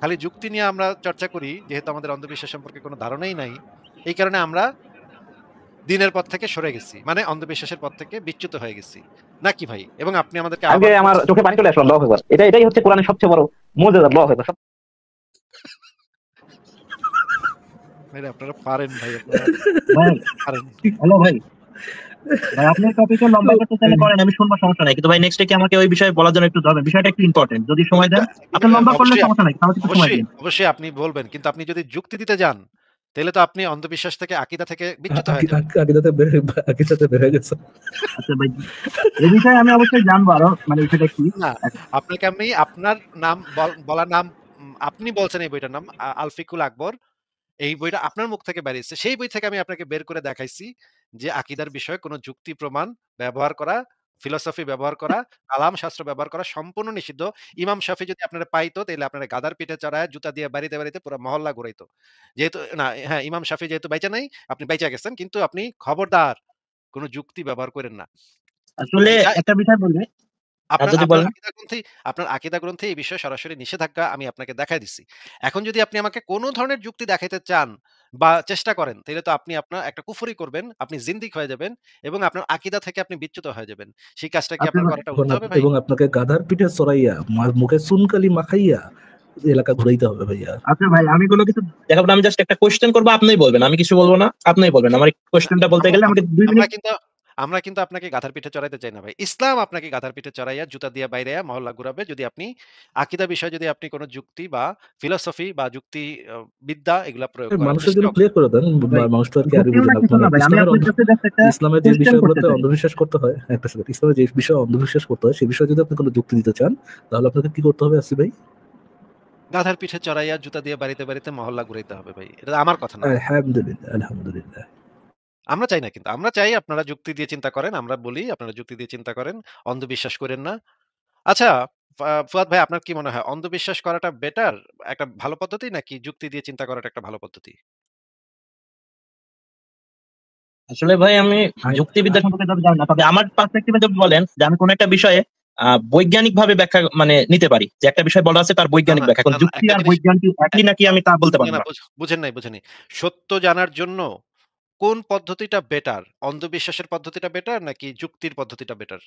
Speaker 2: খালি যুক্তি নিয়ে আমরা চর্চা করি, যেহেতু আমাদের অন্ধবিশ্বাস সম্পর্কে কোনো ধারণাই নাই, এই কারণে আমরা দ্বীনের পথ থেকে সরে গেছি। মানে অন্ধবিশ্বাসের পথ থেকে বিচ্যুত হয়ে গেছি। নাকি ভাই? এবং আপনি আমাদেরকে
Speaker 4: আজকে
Speaker 2: আহ্বান
Speaker 4: আমার
Speaker 2: করছেন।
Speaker 4: চোখে পানি চলে আসলো আল্লাহু আকবার। এটাই হচ্ছে কোরআনের সবচেয়ে বড় মুজিজা আল্লাহু আকবার।
Speaker 2: ভাই আপনারা পারেন ভাই, আপনারা
Speaker 1: ভাই,
Speaker 2: পারেন।
Speaker 1: হ্যালো ভাই, ভাই আপনি টপিকটা লম্বা করতে চাইলে করেন, আমি শুনবো, সমস্যা নাই। কিন্তু ভাই নেক্সটে কি আমাকে ওই বিষয়ে বলার জন্য একটু ধরবেন, বিষয়টা একটু ইম্পর্টেন্ট, যদি সময় দেন। আপনি লম্বা করলে
Speaker 2: অবশ্যই
Speaker 1: সমস্যা নাই, তাহলে একটু সময় দিন।
Speaker 2: অবশ্যই আপনি বলবেন। কিন্তু আপনি যদি যুক্তি দিতে যান, তাহলে তো আপনি অন্ধবিশ্বাস থেকে আকীদা থেকে বিচ্যুত হয়ে যাবেন।
Speaker 3: আকিদাতে বেড়ে গেছে।
Speaker 1: আচ্ছা ভাই, এই বিষয়ে আমি অবশ্যই জানবো আরো, মানে বিষয়টা কি।
Speaker 2: না, আপনাকে আমি আপনার নাম বলার নাম আপনি বলছেন এই বইটার নাম আল ফিকুল আকবর। এই বইটা আপনার মুখ থেকে বেরিয়েছে। সেই বই থেকে আমি আপনাকে বের করে দেখাইছি যে আকীদার বিষয়ে কোন যুক্তি প্রমাণ ব্যবহার করা, ফিলোসফি ব্যবহার করা, কালাম শাস্ত্র ব্যবহার করা সম্পূর্ণ নিষিদ্ধ। ইমাম শাফি যদি আপনারা পাইতো তাইলে আপনারা গাধার পিঠে চড়ায় জুতা দিয়ে বাড়িতে পুরা মহল্লা ঘুরাইতো। যেহেতু না হ্যাঁ, ইমাম শাফি যেহেতু বাইচা নাই, আপনি বাইচা গেছেন। কিন্তু আপনি খবরদার কোন যুক্তি ব্যবহার কইরেন না।
Speaker 1: আসলে
Speaker 2: এইটা
Speaker 1: একটা বিষয় বলি,
Speaker 2: আপনার
Speaker 1: যদি
Speaker 2: আপনার
Speaker 1: বলেন।
Speaker 2: আকীদা গ্রন্থে এই বিষয়ে সরাসরি নিষেধাজ্ঞা আমি আপনাকে দেখায় দিচ্ছি। এখন যদি আপনি আমাকে কোন ধরনের যুক্তি দেখাইতে চান বা চেষ্টা করেন, তাহলে তো আপনি আপনার একটা কুফরি করবেন, আপনি জিন্দিক হয়ে যাবেন এবং আপনার আকীদা থেকে আপনি বিচ্যুত হয়ে যাবেন। সেই কাজটা কি
Speaker 1: আপনি
Speaker 2: আপনার করাটা উচিত হবে ভাই?
Speaker 3: এবং আপনাকে গাধার পিঠে চড়াইয়া মুখে চুনকালি মাখাইয়া এলাকা ঘুরাইতে হবে ভাইয়া।
Speaker 1: আচ্ছা ভাই, আমি কোনো কিছু দেখাবো না, আমি জাস্ট একটা কোশ্চেন করবো, আপনিই বলবেন, আমি কিছু বলবো না, আপনিই বলবেন। আমার
Speaker 2: না,
Speaker 1: কোশ্চেনটা বলতে
Speaker 2: আমরা
Speaker 1: গেলে আমাকে 2
Speaker 2: আমরা
Speaker 1: মিনিট।
Speaker 2: কিন্তু আমরা কিন্তু আপনাকে গাধার পিঠে চড়াইতে চাই না ভাই। ইসলাম আপনাকে গাধার পিঠে চড়াইয়া জুতা দিয়া বাইরাইয়া মহল্লা ঘুরাবে যদি আপনি আকীদা বিষয়ে যদি আপনি কোন যুক্তি বা ফিলোসফি বা যুক্তি বিদ্যা এগুলা প্রয়োগ করেন।
Speaker 3: মানুষের জন্য
Speaker 2: বুঝছো?
Speaker 3: ক্লিয়ার করে দেন,
Speaker 1: ভাই,
Speaker 3: মানুষ তো আর কি আরবি
Speaker 1: যুক্তিও
Speaker 3: বুঝে
Speaker 1: না
Speaker 3: না।
Speaker 1: কিছু
Speaker 3: মানে
Speaker 1: না ভাই, আমি আপনার কাছে জাস্ট একটা
Speaker 3: ইসলামের যে
Speaker 1: কোশ্চেন করতে
Speaker 3: বিষয়গুলোতে
Speaker 1: চাই।
Speaker 3: অন্ধবিশ্বাস করতে হয়, একটা সেকেন্ড, ইসলামের যে বিষয়ে অন্ধবিশ্বাস করতে হয় সেই বিষয়ে যদি আপনি কোনো যুক্তি দিতে চান, তাহলে আপনাকে কি করতে হবে আসি ভাই?
Speaker 2: গাধার পিঠে চড়াইয়া জুতা দিয়ে বাড়িতে বাড়িতে মহল্লা ঘুরাইতে হবে ভাই। এটা আমার কথা না।
Speaker 3: আলহামদুলিল্লাহ, আলহামদুলিল্লাহ।
Speaker 2: আমরা চাই না কিন্তু। আমরা চাই আপনারা যুক্তি দিয়ে চিন্তা করেন। আমরা বলি আপনারা যুক্তি দিয়ে চিন্তা করেন। অন্ধবিশ্বাস কইরেন না। আচ্ছা, ফুয়াদ ভাই আপনার কি মনে হয় অন্ধবিশ্বাস করাটা বেটার একটা ভালো পদ্ধতি নাকি যুক্তি দিয়ে চিন্তা করাটা একটা ভালো পদ্ধতি?
Speaker 1: আসলে ভাই আমি
Speaker 3: আই
Speaker 1: যুক্তিবিদ্যা সম্পর্কে তত জানি না। তবে আমার পার্সপেক্টিভে যদি বলেন যে আমি কোন একটা বিষয়ে বৈজ্ঞানিকভাবে ব্যাখ্যা মানে নিতে পারি। যে একটা বিষয় বলা আছে তার
Speaker 2: না,
Speaker 1: বৈজ্ঞানিক
Speaker 2: না,
Speaker 1: ব্যাখ্যা। এখন
Speaker 2: না, না
Speaker 1: যুক্তি
Speaker 2: একটা
Speaker 1: আর
Speaker 2: জিনিস
Speaker 1: বৈজ্ঞানিক একই
Speaker 2: এক
Speaker 1: নাকি আমি তা বলতে
Speaker 2: না,
Speaker 1: পারব
Speaker 2: না
Speaker 1: না।
Speaker 2: বুঝেন নাই, বুঝেননি। সত্য জানার জন্য কোন পদ্ধতিটা বেটার? অন্ধবিশ্বাসের পদ্ধতিটা বেটার নাকি যুক্তির পদ্ধতিটা বেটার?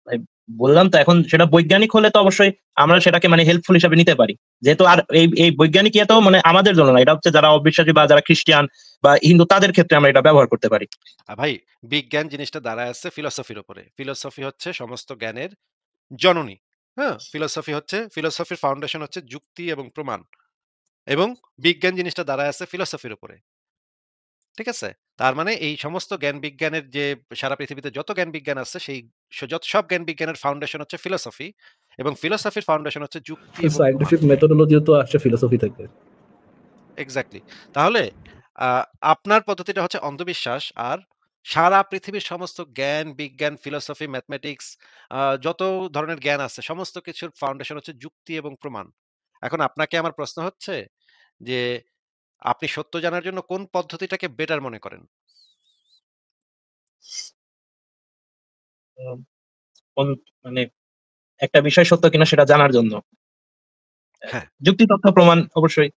Speaker 1: ভাই বললাম তো এখন সেটা বৈজ্ঞানিক হলে তো অবশ্যই আমরা সেটাকে মানে হেল্পফুল হিসেবে নিতে পারি। যেহেতু আর এই বৈজ্ঞানিক ইয়ে তো মানে আমাদের জন্য না। এটা হচ্ছে যারা অবিশ্বাসী বা যারা খ্রিস্টিয়ান বা হিন্দু তাদের ক্ষেত্রে আমরা এটা ব্যবহার করতে পারি।
Speaker 2: ভাই বিজ্ঞান জিনিসটা দাঁড়ায় আছে ফিলোসফির উপরে। ফিলোসফি হচ্ছে সমস্ত জ্ঞানের জননী। হ্যাঁ? ফিলোসফির ফাউন্ডেশন হচ্ছে যুক্তি এবং প্রমাণ। এবং বিজ্ঞান জিনিসটা দাঁড়ায় আছে ফিলোসফির উপরে। ঠিক আছে? তার মানে এই সমস্ত জ্ঞান বিজ্ঞানের যে সারা পৃথিবীতে যত জ্ঞান বিজ্ঞান আছে সেই যত সব জ্ঞান বিজ্ঞানের ফাউন্ডেশন হচ্ছে ফিলোসফি এবং ফিলোসফির ফাউন্ডেশন হচ্ছে যুক্তি এবং প্রমাণ।
Speaker 3: সায়েন্টিফিক মেথোডোলজিও তো আসছে ফিলোসফি থেকে।
Speaker 2: এক্সাক্টলি। তাহলে আ আপনার পদ্ধতিটা হচ্ছে অন্ধবিশ্বাস আর সারা পৃথিবীর সমস্ত জ্ঞান, বিজ্ঞান, ফিলোসফি, ম্যাথমেটিক্স যত ধরনের জ্ঞান আছে সমস্ত কিছুর ফাউন্ডেশন হচ্ছে যুক্তি এবং প্রমাণ। এখন আপনাকে আমার প্রশ্ন হচ্ছে যে আপনি সত্য জানার জন্য কোন পদ্ধতিটাকে বেটার মনে করেন?
Speaker 1: উম কোন মানে একটা বিষয় সত্য কিনা সেটা জানার জন্য।
Speaker 2: হ্যাঁ,
Speaker 1: যুক্তি, তথ্য, প্রমাণ অবশ্যই।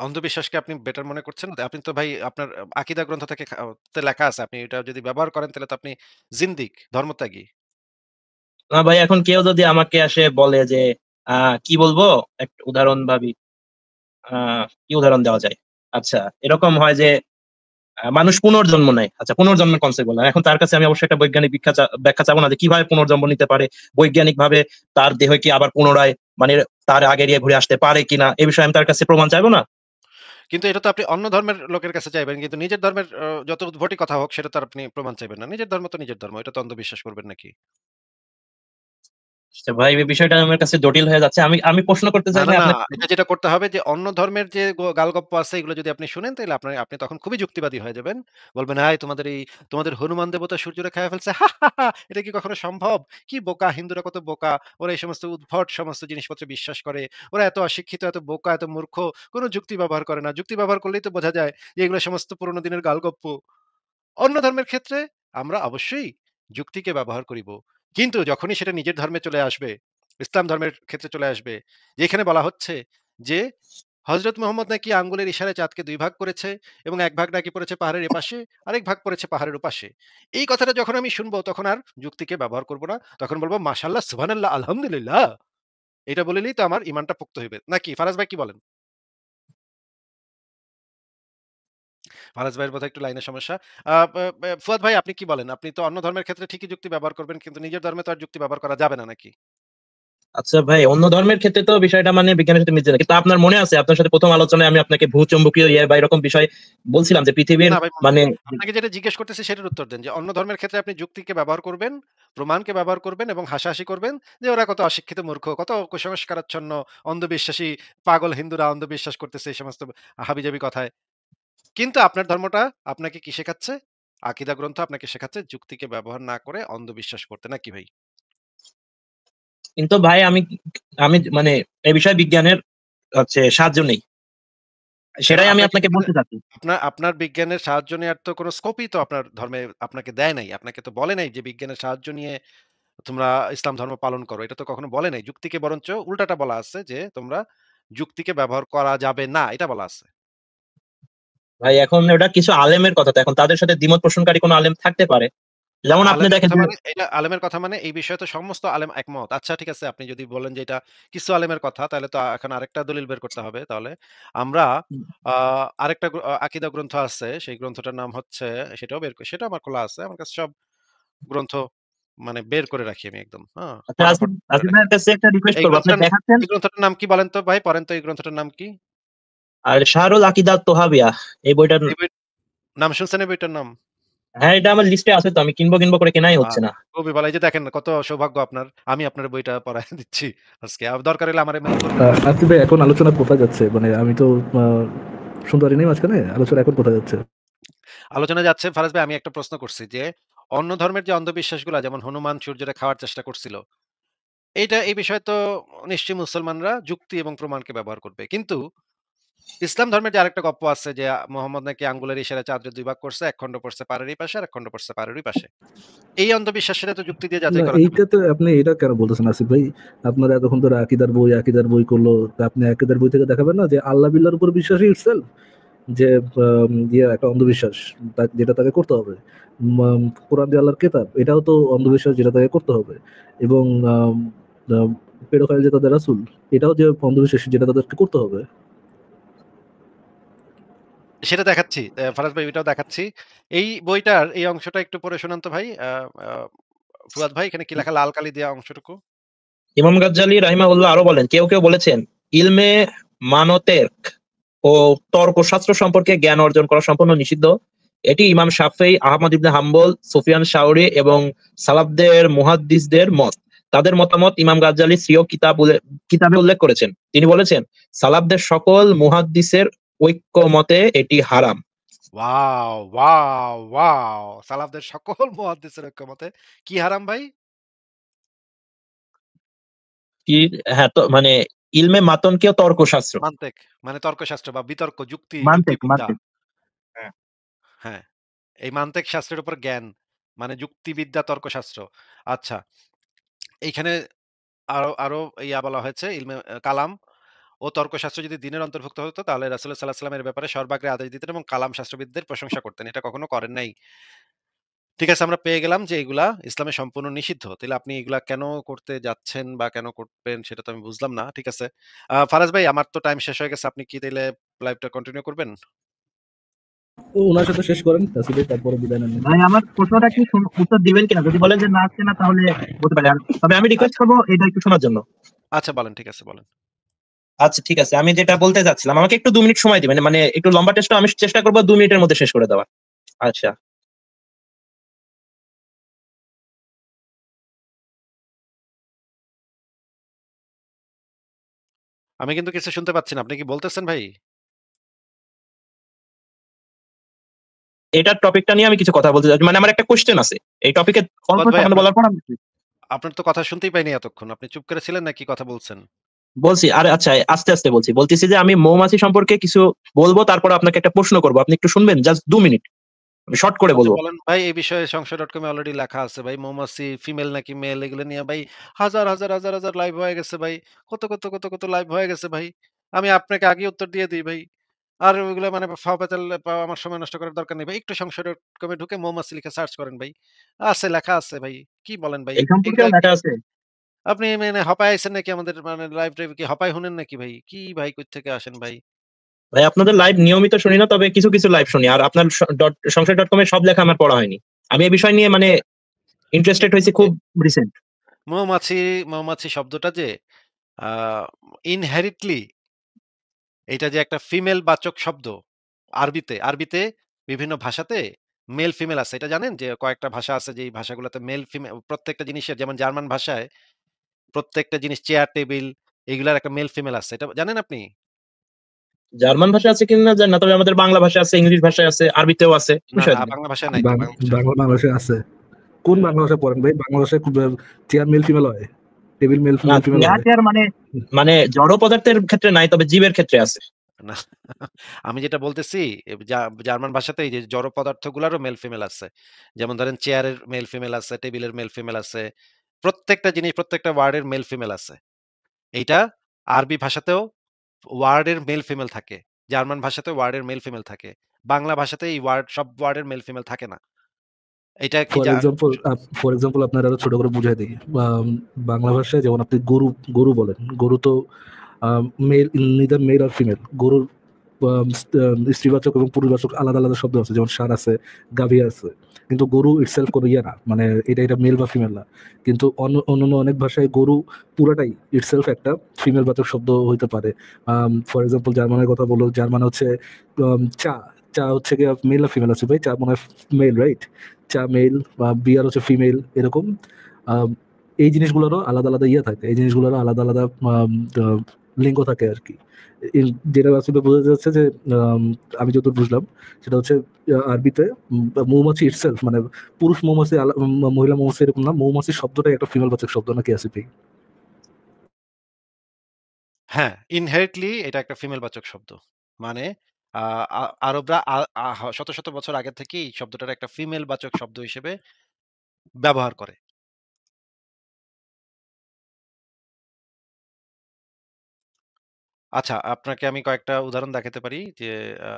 Speaker 2: অন্ধবিশ্বাসকে আপনি বেটার মনে করছেন? আপনি তো ভাই আপনার আকীদা গ্রন্থ থেকে তে লেখা আছে। আপনি এটা যদি ব্যবহার করেন তাহলে তো আপনি জিন্দিক, ধর্মত্যাগী।
Speaker 1: না ভাই এখন কেউ যদি আমাকে আসে বলে যে আ কি বলবো? একটা উদাহরণ ভাবি। আ কি উদাহরণ দেওয়া যায়? আচ্ছা এরকম হয় যে মানুষ পুনর্জন্ম নেয়। আচ্ছা পুনর্জন্মের কনসেপ্ট বললাম। এখন তার কাছে আমি অবশ্যই একটা বৈজ্ঞানিক ব্যাখ্যা চাবো না যে কিভাবে পুনর্জন্ম নিতে পারে? বৈজ্ঞানিকভাবে তার দেহে কি আবার পুনরায় মানে তার আগের ইয়ে ঘুরে আসতে পারে কিনা? এ বিষয়ে আমি তার কাছে প্রমাণ চাইবো না?
Speaker 2: কিন্তু এটা তো আপনি অন্য ধর্মের লোকের কাছে চাইবেন। কিন্তু নিজের ধর্মের যত উদ্ভটই কথা হোক সেটা তো আর আপনি প্রমাণ চাইবেন না। নিজের ধর্ম তো নিজের ধর্ম। এটা তো অন্ধবিশ্বাস করবেন নাকি?
Speaker 1: আচ্ছা ভাই এই বিষয়টা আমার কাছে জটিল হয়ে যাচ্ছে। আমি আমি প্রশ্ন করতে
Speaker 2: না,
Speaker 1: চাই
Speaker 2: না,
Speaker 1: ভাই
Speaker 2: না।
Speaker 1: আপনাকে
Speaker 2: এটা যেটা করতে হবে যে অন্য ধর্মের যে গালগপ্প আছে এগুলো যদি আপনি শুনেন তাইলে আপনি তখন খুবই যুক্তিবাদী হয়ে যাবেন। বলবেন, "হাই তোমাদের হনুমান দেবতা সূর্যরে খাইয়া ফেলছে। হা, হা, হা! এটা কি কখনো সম্ভব? কি বোকা! হিন্দুরা কত বোকা। ওরা এই সমস্ত উদ্ভট সমস্ত জিনিসপত্রে বিশ্বাস করে। ওরা এত অশিক্ষিত, এত বোকা, এত মূর্খ। কোন যুক্তি ব্যবহার করে না। যুক্তি ব্যবহার করলেই তো বোঝা যায় যে এগুলো সমস্ত পুরোনো দিনের গালগপ্প।" অন্য ধর্মের ক্ষেত্রে আমরা অবশ্যই যুক্তিকে ব্যবহার করিব। কিন্তু যখনই সেটা নিজের ধর্মে চলে আসবে, ইসলাম ধর্মের ক্ষেত্রে চলে আসবে, যেখানে বলা হচ্ছে যে হযরত মুহাম্মদ নাকি আঙ্গুলের ইশারায় চাঁদকে ২ ভাগ করেছে এবং ১ ভাগ নাকি পড়েছে পাহাড়ের এপাশে, আরেক ভাগ পড়েছে পাহাড়ের ওপাশে। এই কথাটা যখন আমি শুনবো তখন আর যুক্তিকে ব্যবহার করব না। তখন বলব মাশাআল্লাহ, সুবহানাল্লাহ, আলহামদুলিল্লাহ। এটা বলিলেই তো আমার ঈমানটা পোক্ত হইবে। নাকি ফারাজ ভাই কি বলেন? ফারাজ ভাইয়ের বোধহয় একটু লাইনের সমস্যা। আ বে বে ফুয়াদ ভাই আপনি কি বলেন? আপনি তো অন্য ধর্মের ক্ষেত্রে ঠিকই যুক্তি ব্যবহার করবেন কিন্তু নিজের ধর্মে তো আর যুক্তি ব্যবহার করা যাবে না নাকি?
Speaker 1: আচ্ছা ভাই অন্য ধর্মের ক্ষেত্রে তো বিষয়টা মানে বিজ্ঞানের সাথে মিলছে না। কিন্তু আপনার মনে আছে আপনার সাথে ১ম আলোচনায় আমি আপনাকে ভূচৌম্বকীয় ইয়ে বা এরকম বিষয় বলছিলাম যে পৃথিবীর
Speaker 2: না ভাই মনে
Speaker 1: মানে
Speaker 2: নাই। আপনাকে যেটা জিজ্ঞেস করতেছি সেটার উত্তর দেন যে অন্য ধর্মের ক্ষেত্রে আপনি যুক্তিকে ব্যবহার করবেন, প্রমাণকে ব্যবহার করবেন এবং হাসাহাসি করবেন যে ওরা কত অশিক্ষিত মূর্খ, কত কুসংস্কারাচ্ছন্ন, অন্ধবিশ্বাসী, পাগল হিন্দুরা অন্ধবিশ্বাস করতেছে এই সমস্ত হাবিজাবি কথায়। কিন্তু আপনার ধর্মটা আপনাকে কি শেখাচ্ছে? আকীদা গ্রন্থ আপনাকে শেখাচ্ছে যুক্তিকে ব্যবহার না করে অন্ধবিশ্বাস করতে। নাকি ভাই?
Speaker 1: কিন্তু ভাই আমি আমি মানে এই বিষয়ে বিজ্ঞানের হচ্ছে সাহায্য নেই।
Speaker 2: কেন
Speaker 1: সেটাই আমি
Speaker 2: আপনাকে
Speaker 1: আপনাকে
Speaker 2: কি করে
Speaker 1: বলতে চাচ্ছি।
Speaker 2: আপনার বিজ্ঞানের সাহায্য নেয়ার তো কোনো স্কোপই তো আপনার ধর্মে আপনাকে দেয় নাই। আপনাকে তো বলে নাই যে বিজ্ঞানের সাহায্য নিয়ে তোমরা ইসলাম ধর্ম পালন করো। এটা তো কখনো বলে নাই। যুক্তিকে বরঞ্চ উল্টাটা বলা আছে যে তোমরা যুক্তিকে ব্যবহার করা যাবে না। এটা বলা আছে।
Speaker 1: ভাই এখন ওটা কিছু আলেমের কথা তো এখন তাদের সাথে দ্বিমত পোষণকারী কোনো আলেম থাকতে পারে। যেমন আপনি
Speaker 2: আলেমের
Speaker 1: দেখেন
Speaker 2: কথা
Speaker 1: যে
Speaker 2: মানে এটা আলেমের কথা মানে এই বিষয়ে তো সমস্ত আলেম একমত। আচ্ছা ঠিক আছে আপনি যদি বলেন যে এটা কিছু আলেমের কথা তাহলে তো এখন আরেকটা দলিল বের করতে হবে তাহলে। আমরা আ আরেকটা আকীদা গ্রন্থ আছে। সেই গ্রন্থটার নাম হচ্ছে সেটাও আমার খোলা আছে। আমার কাছে সব গ্রন্থ মানে বের করে রাখি আমি একদম। হ্যাঁ?
Speaker 1: আচ্ছা আসিফ
Speaker 2: ফটাফট করে
Speaker 1: আসিফ
Speaker 2: রাখি।
Speaker 1: ভাইয়ের কাছে একটা রিকোয়েস্ট
Speaker 2: এই
Speaker 1: করব। আপনি
Speaker 2: গ্রন্থটার
Speaker 1: দেখাচ্ছেন
Speaker 2: এই গ্রন্থটার নাম কি বলেন তো ভাই? পড়েন তো এই গ্রন্থটার নাম কি?
Speaker 1: আর শাহরুল আকিদাত তোহাবিয়া এই বইটার
Speaker 2: এই বই নাম শুনছেন এই বইটার নাম?
Speaker 1: হ্যাঁ, এটা আমার লিস্টে আছে, তো আমি কিনবো কিনবো করে কেনাই হচ্ছে না।
Speaker 2: খুবই ভালো। এই যে দেখেন কত সৌভাগ্য আপনার। আমি আপনার বইটা পড়ায় দিচ্ছি আজকে। দরকার হলে আমারে মেইল করবেন।
Speaker 3: আসিফ ভাই, এখন আলোচনা কোথায় যাচ্ছে? মানে আমি তো শুনতে পারিনি মাঝখানে। আলোচনা এখন কোথায় যাচ্ছে?
Speaker 2: আলোচনা যাচ্ছে ফারাজ ভাই, আমি একটা প্রশ্ন করছি যে অন্য ধর্মের যে অন্ধবিশ্বাসগুলা, যেমন হনুমান সূর্যরে খাওয়ার চেষ্টা করছিল, এই বিষয়ে তো নিশ্চয়ই মুসলমানরা যুক্তি এবং প্রমাণকে ব্যবহার করবে। কিন্তু ইসলাম ধর্মের যে আরেকটা গপ্প আছে যে মোহাম্মদ নাকি আঙ্গুলের ইশারায় চাঁদের ২ ভাগ করছে, এক খণ্ড পড়ছে পাড়েরই পাশে আর এক খণ্ড পড়ছে পাড়েরই পাশে। এই অন্ধবিশ্বাসের তো যুক্তি দিয়ে
Speaker 3: না,
Speaker 2: যাচাই করা যাবে।
Speaker 3: এইটাতে আপনি এটা কেন বলতেছেন আসিফ ভাই? আপনারা এতক্ষণ ধরে আকিদার বই করলো, তা আপনি আকিদার বই থেকে দেখাবেন না যে আল্লাহ বিল্লাহর উপর বিশ্বাসই ইটসেলফ যে একটা অন্ধবিশ্বাস যেটা তাকে করতে হবে। কোরআন যে আল্লাহর কেতাব, এটাও তো অন্ধবিশ্বাস যেটা তাকে করতে হবে। এবং পেডোফাইল যে তাদের রাসূল, এটাও যে অন্ধবিশ্বাস যেটা তাদেরকে করতে হবে।
Speaker 2: সেটা দেখাচ্ছি। ফারাজ ভাই, ওইটাও দেখাচ্ছি। এই বইটার এই অংশটা একটু পড়ে শোনান তো ভাই। আ ফুয়াদ ভাই, এখানে কি লেখা লাল কালি দেওয়া অংশটুকু?
Speaker 1: ইমাম গাজ্জালী রাহিমাহুল্লাহ আরো বলেন, কেউ কেউ বলেছেন ইলমে মানতেক ও তর্কশাস্ত্র সম্পর্কে জ্ঞান অর্জন করা সম্পূর্ণ নিষিদ্ধ। এটি ইমাম শাফেঈ, আহমদ ইবনে হাম্বল, সুফিয়ান শাওরি এবং সালাফদের মুহাদ্দিসদের মত। তাদের মতামত ইমাম গাজ্জালী স্বীয় কিতাবে উল্লেখ করেছেন। তিনি বলেছেন, সালাফদের সকল মুহাদ্দিসের ঐক্যমতে এটি হারাম।
Speaker 2: ওয়াও! ওয়াও! ওয়াও! সালাফদের সকল মুহাদ্দিসের ঐক্যমতে কি হারাম ভাই?
Speaker 1: কি? হ্যাঁ, তো মানে ইলমে মাতনকেও তর্কশাস্ত্র,
Speaker 2: মান্তেক মানে তর্কশাস্ত্র বা বিতর্ক,
Speaker 1: মান্তেক
Speaker 2: যুক্তিবিদ্যা।
Speaker 1: মান্তেক হ্যাঁ।
Speaker 2: হ্যাঁ, এই মান্তেক শাস্ত্রের উপর জ্ঞান মানে যুক্তিবিদ্যা, তর্কশাস্ত্র। আচ্ছা, এইখানে আরো আরো বলা হয়েছে ইলমে কালাম ও তর্কশাস্ত্র যদি দিনের অন্তর্ভুক্ত হতো তাহলে রাসূল সাল্লাল্লাহু আলাইহি ওয়াসাল্লাম এর ব্যাপারে সর্বাগ্রে আদেশ দিতেন এবং কালাম শাস্ত্রবিদদের প্রশংসা করতেন। এটা কখনো করেন নাই। ঠিক আছে, আমরা পেয়ে গেলাম যে এগুলা ইসলামে সম্পূর্ণ নিষিদ্ধ। তাইলে আপনি এগুলা কেন করতে যাচ্ছেন বা কেন করবেন সেটা তো আমি বুঝলাম না। ঠিক আছে। ফারাজ ভাই, আমার তো টাইম শেষ হয়ে গেছে। আপনি কি তাইলে লাইভটা কন্টিনিউ করবেন?
Speaker 3: ওনার সাথে শেষ করেন আসিফ ভাই, তারপরে বিদায় নেন নাকি?
Speaker 1: ভাই, আমার প্রশ্নটা কি উত্তর দিবেন কিনা? যদি বলেন যে না আসছে না তাহলে বলতে পারি। তবে আমি রিকোয়েস্ট
Speaker 2: আচ্ছা,
Speaker 1: করবো এটা একটু শোনার জন্য।
Speaker 2: আচ্ছা বলেন। ঠিক আছে, বলেন।
Speaker 1: আচ্ছা, ঠিক আছে, আমি যেটা বলতে চাচ্ছিলাম, আমাকে একটু 2 মিনিট সময় দিবেন, মানে একটু লম্বা টেস্ট, আমি চেষ্টা করবো 2 মিনিটের মধ্যে শেষ করে দেওয়ার। আচ্ছা।
Speaker 2: আমি কিন্তু কিছু শুনতে পাচ্ছি না। আপনি কি বলতেছেন ভাই?
Speaker 1: এটার টপিকটা নিয়ে আমি কিছু কথা বলতে চাচ্ছি, মানে আমার একটা কোশ্চেন আছে এই টপিকে, অল্প
Speaker 2: ফুয়াদ ভাই,
Speaker 1: সামান্য বলার পর আমি
Speaker 2: আপনার তো কথা শুনতেই পাইনি এতক্ষণ। আপনি চুপ করে ছিলেন নাকি কথা বলছেন?
Speaker 1: বলছি। আরে আচ্ছা, আস্তে আস্তে বলতেছি যে আমি মৌমাছি সম্পর্কে কিছু বলবো, তারপর আপনাকে একটা প্রশ্ন করবো, আপনি একটু শুনবেন, জাস্ট 2 মিনিট, আমি শর্ট করে
Speaker 2: আচ্ছা
Speaker 1: বলবো।
Speaker 2: বলেন ভাই, এই বিষয়ে সংশয়.com এ অলরেডি লেখা আছে ভাই। মৌমাছি ফিমেল নাকি মেল এগুলো নিয়ে ভাই হাজার লাইভ হয়ে গেছে ভাই। কত লাইভ হয়ে গেছে ভাই। আমি আপনাকে আগে উত্তর দিয়ে দিই ভাই। আর ওইগুলো মানে ফাও পেঁচাল আমার সময় নষ্ট করার দরকার নেই ভাই। একটু সংশয়.com এ ঢুকে মৌমাছি লিখে সার্চ করেন ভাই। আছে, লেখা আছে ভাই। কি বলেন ভাই?
Speaker 1: এই সম্পর্কেও
Speaker 2: এগুলা কি
Speaker 1: লেখা আছে।
Speaker 2: আপনি মানে হপায় আইছেন নাকি আমাদের মানে লাইভ কি হপায় শুনেন নাকি ভাই? কি ভাই, কই থেকে আসেন ভাই?
Speaker 1: ভাই, আপনাদের লাইভ নিয়মিত শুনি না, তবে কিছু কিছু লাইভ শুনি। আর আপনার সংশয়.com এর সব লেখা আমার পড়া হয়নি। আমি এই বিষয় নিয়ে মানে ইন্টারেস্টেড হয়েছি
Speaker 2: এ
Speaker 1: খুব রিসেন্ট।
Speaker 2: মৌমাছি, মৌমাছি শব্দটা যে আ ইনহেরিটলি এটা যে একটা ফিমেল বাচক শব্দ। আরবিতে বিভিন্ন ভাষাতে মেল ফিমেল আছে। এটা জানেন যে কয়েকটা ভাষা আছে যে এই ভাষাগুলোতে মেল ফিমেল প্রত্যেকটা জিনিসের, যেমন জার্মান ভাষায় প্রত্যেকটা জিনিস চেয়ার, টেবিল এগুলার একটা মেল ফিমেল আছে। এটা জানেন আপনি?
Speaker 1: জার্মান ভাষা আছে কিনা জানি না, তবে আমাদের বাংলা ভাষা আছে, ইংলিশ ভাষায় আছে, আরবিতেও আছে,
Speaker 2: না,
Speaker 1: বিষয় নেই।
Speaker 2: বাংলা ভাষায় নাই তো। বাংলা ভাষায়
Speaker 3: বাংলা ভাষায় আছে। কোন বাংলা ভাষা পড়েন ভাই? বাংলা ভাষায় চেয়ার মেল ফিমেল হয়, টেবিল মেল
Speaker 1: না,
Speaker 3: ফিমেল হয়।
Speaker 1: মানে মানে জড় পদার্থের ক্ষেত্রে নাই, তবে জীবের ক্ষেত্রে আছে।
Speaker 2: না, আমি যেটা বলতেছি জার্মান ভাষাতে এই যে জড় পদার্থগুলারও মেল ফিমেল আছে। যেমন ধরেন চেয়ারের মেল ফিমেল আছে, টেবিলের মেল ফিমেল আছে। প্রত্যেকটা জিনিস, প্রত্যেকটা ওয়ার্ডের মেল ফিমেল আছে। এইটা আরবি ভাষাতেও ওয়ার্ডের মেল ফিমেল থাকে। জার্মান ভাষাতেও ওয়ার্ডের মেল ফিমেল থাকে। বাংলা ভাষাতে এই সব ওয়ার্ডের মেল ফিমেল থাকে না। এটা কি
Speaker 3: ফর এক্সাম্পল আপনার আরো ছোট করে বুঝাই দিই। বাংলা ভাষায় যেমন আপনি গরু গরু বলেন, গরু তো মেল, নিদার মেল আর ফিমেল। গরুর স্ত্রীবাচক এবং পুরুষবাচক আলাদা আলাদা শব্দ আছে, যেমন ষাঁড় আছে, গাভী আছে। কিন্তু গরু ইটসেলফ কোনো ইয়ে না, মানে এটা মেল বা ফিমেল না। কিন্তু অন্য অনেক ভাষায় গরু পুরাটাই ইটসেলফ একটা ফিমেল বাচক শব্দ হইতে পারে। ফর এক্সাম্পল জার্মানের কথা বলো, জার্মান হচ্ছে চা, চা হচ্ছে গিয়ে মেল আর ফিমেল আছে ভাই, চা মনে হয় মেল, রাইট? চা মেল বা বিয়ার হচ্ছে ফিমেল, এরকম। আম, এই জিনিসগুলোরও আলাদা আলাদা ইয়ে থাকে, এই জিনিসগুলোরও আলাদা আলাদা লিঙ্গ থাকে আর কি। যেটা আসলে বোঝা যাচ্ছে যে আম, আমি যতদূর বুঝলাম সেটা হচ্ছে আরবিতে মৌমাছি ইটসেলফ, মানে পুরুষ মৌমাছি মহিলা মৌমাছি এরকম না, মৌমাছি শব্দটাই একটা ফিমেল বাচক শব্দ, নাকি আসিফ ভাই?
Speaker 2: হ্যাঁ, ইনহেরিটলি এটা একটা ফিমেল বাচক শব্দ। মানে আরবরা শত, শত বছর আগে থেকেই এই শব্দটার একটা ফিমেল বাচক শব্দ হিসেবে ব্যবহার করে। আচ্ছা, আপনাকে আমি কয়েকটা উদাহরণ দেখাতে পারি যে আ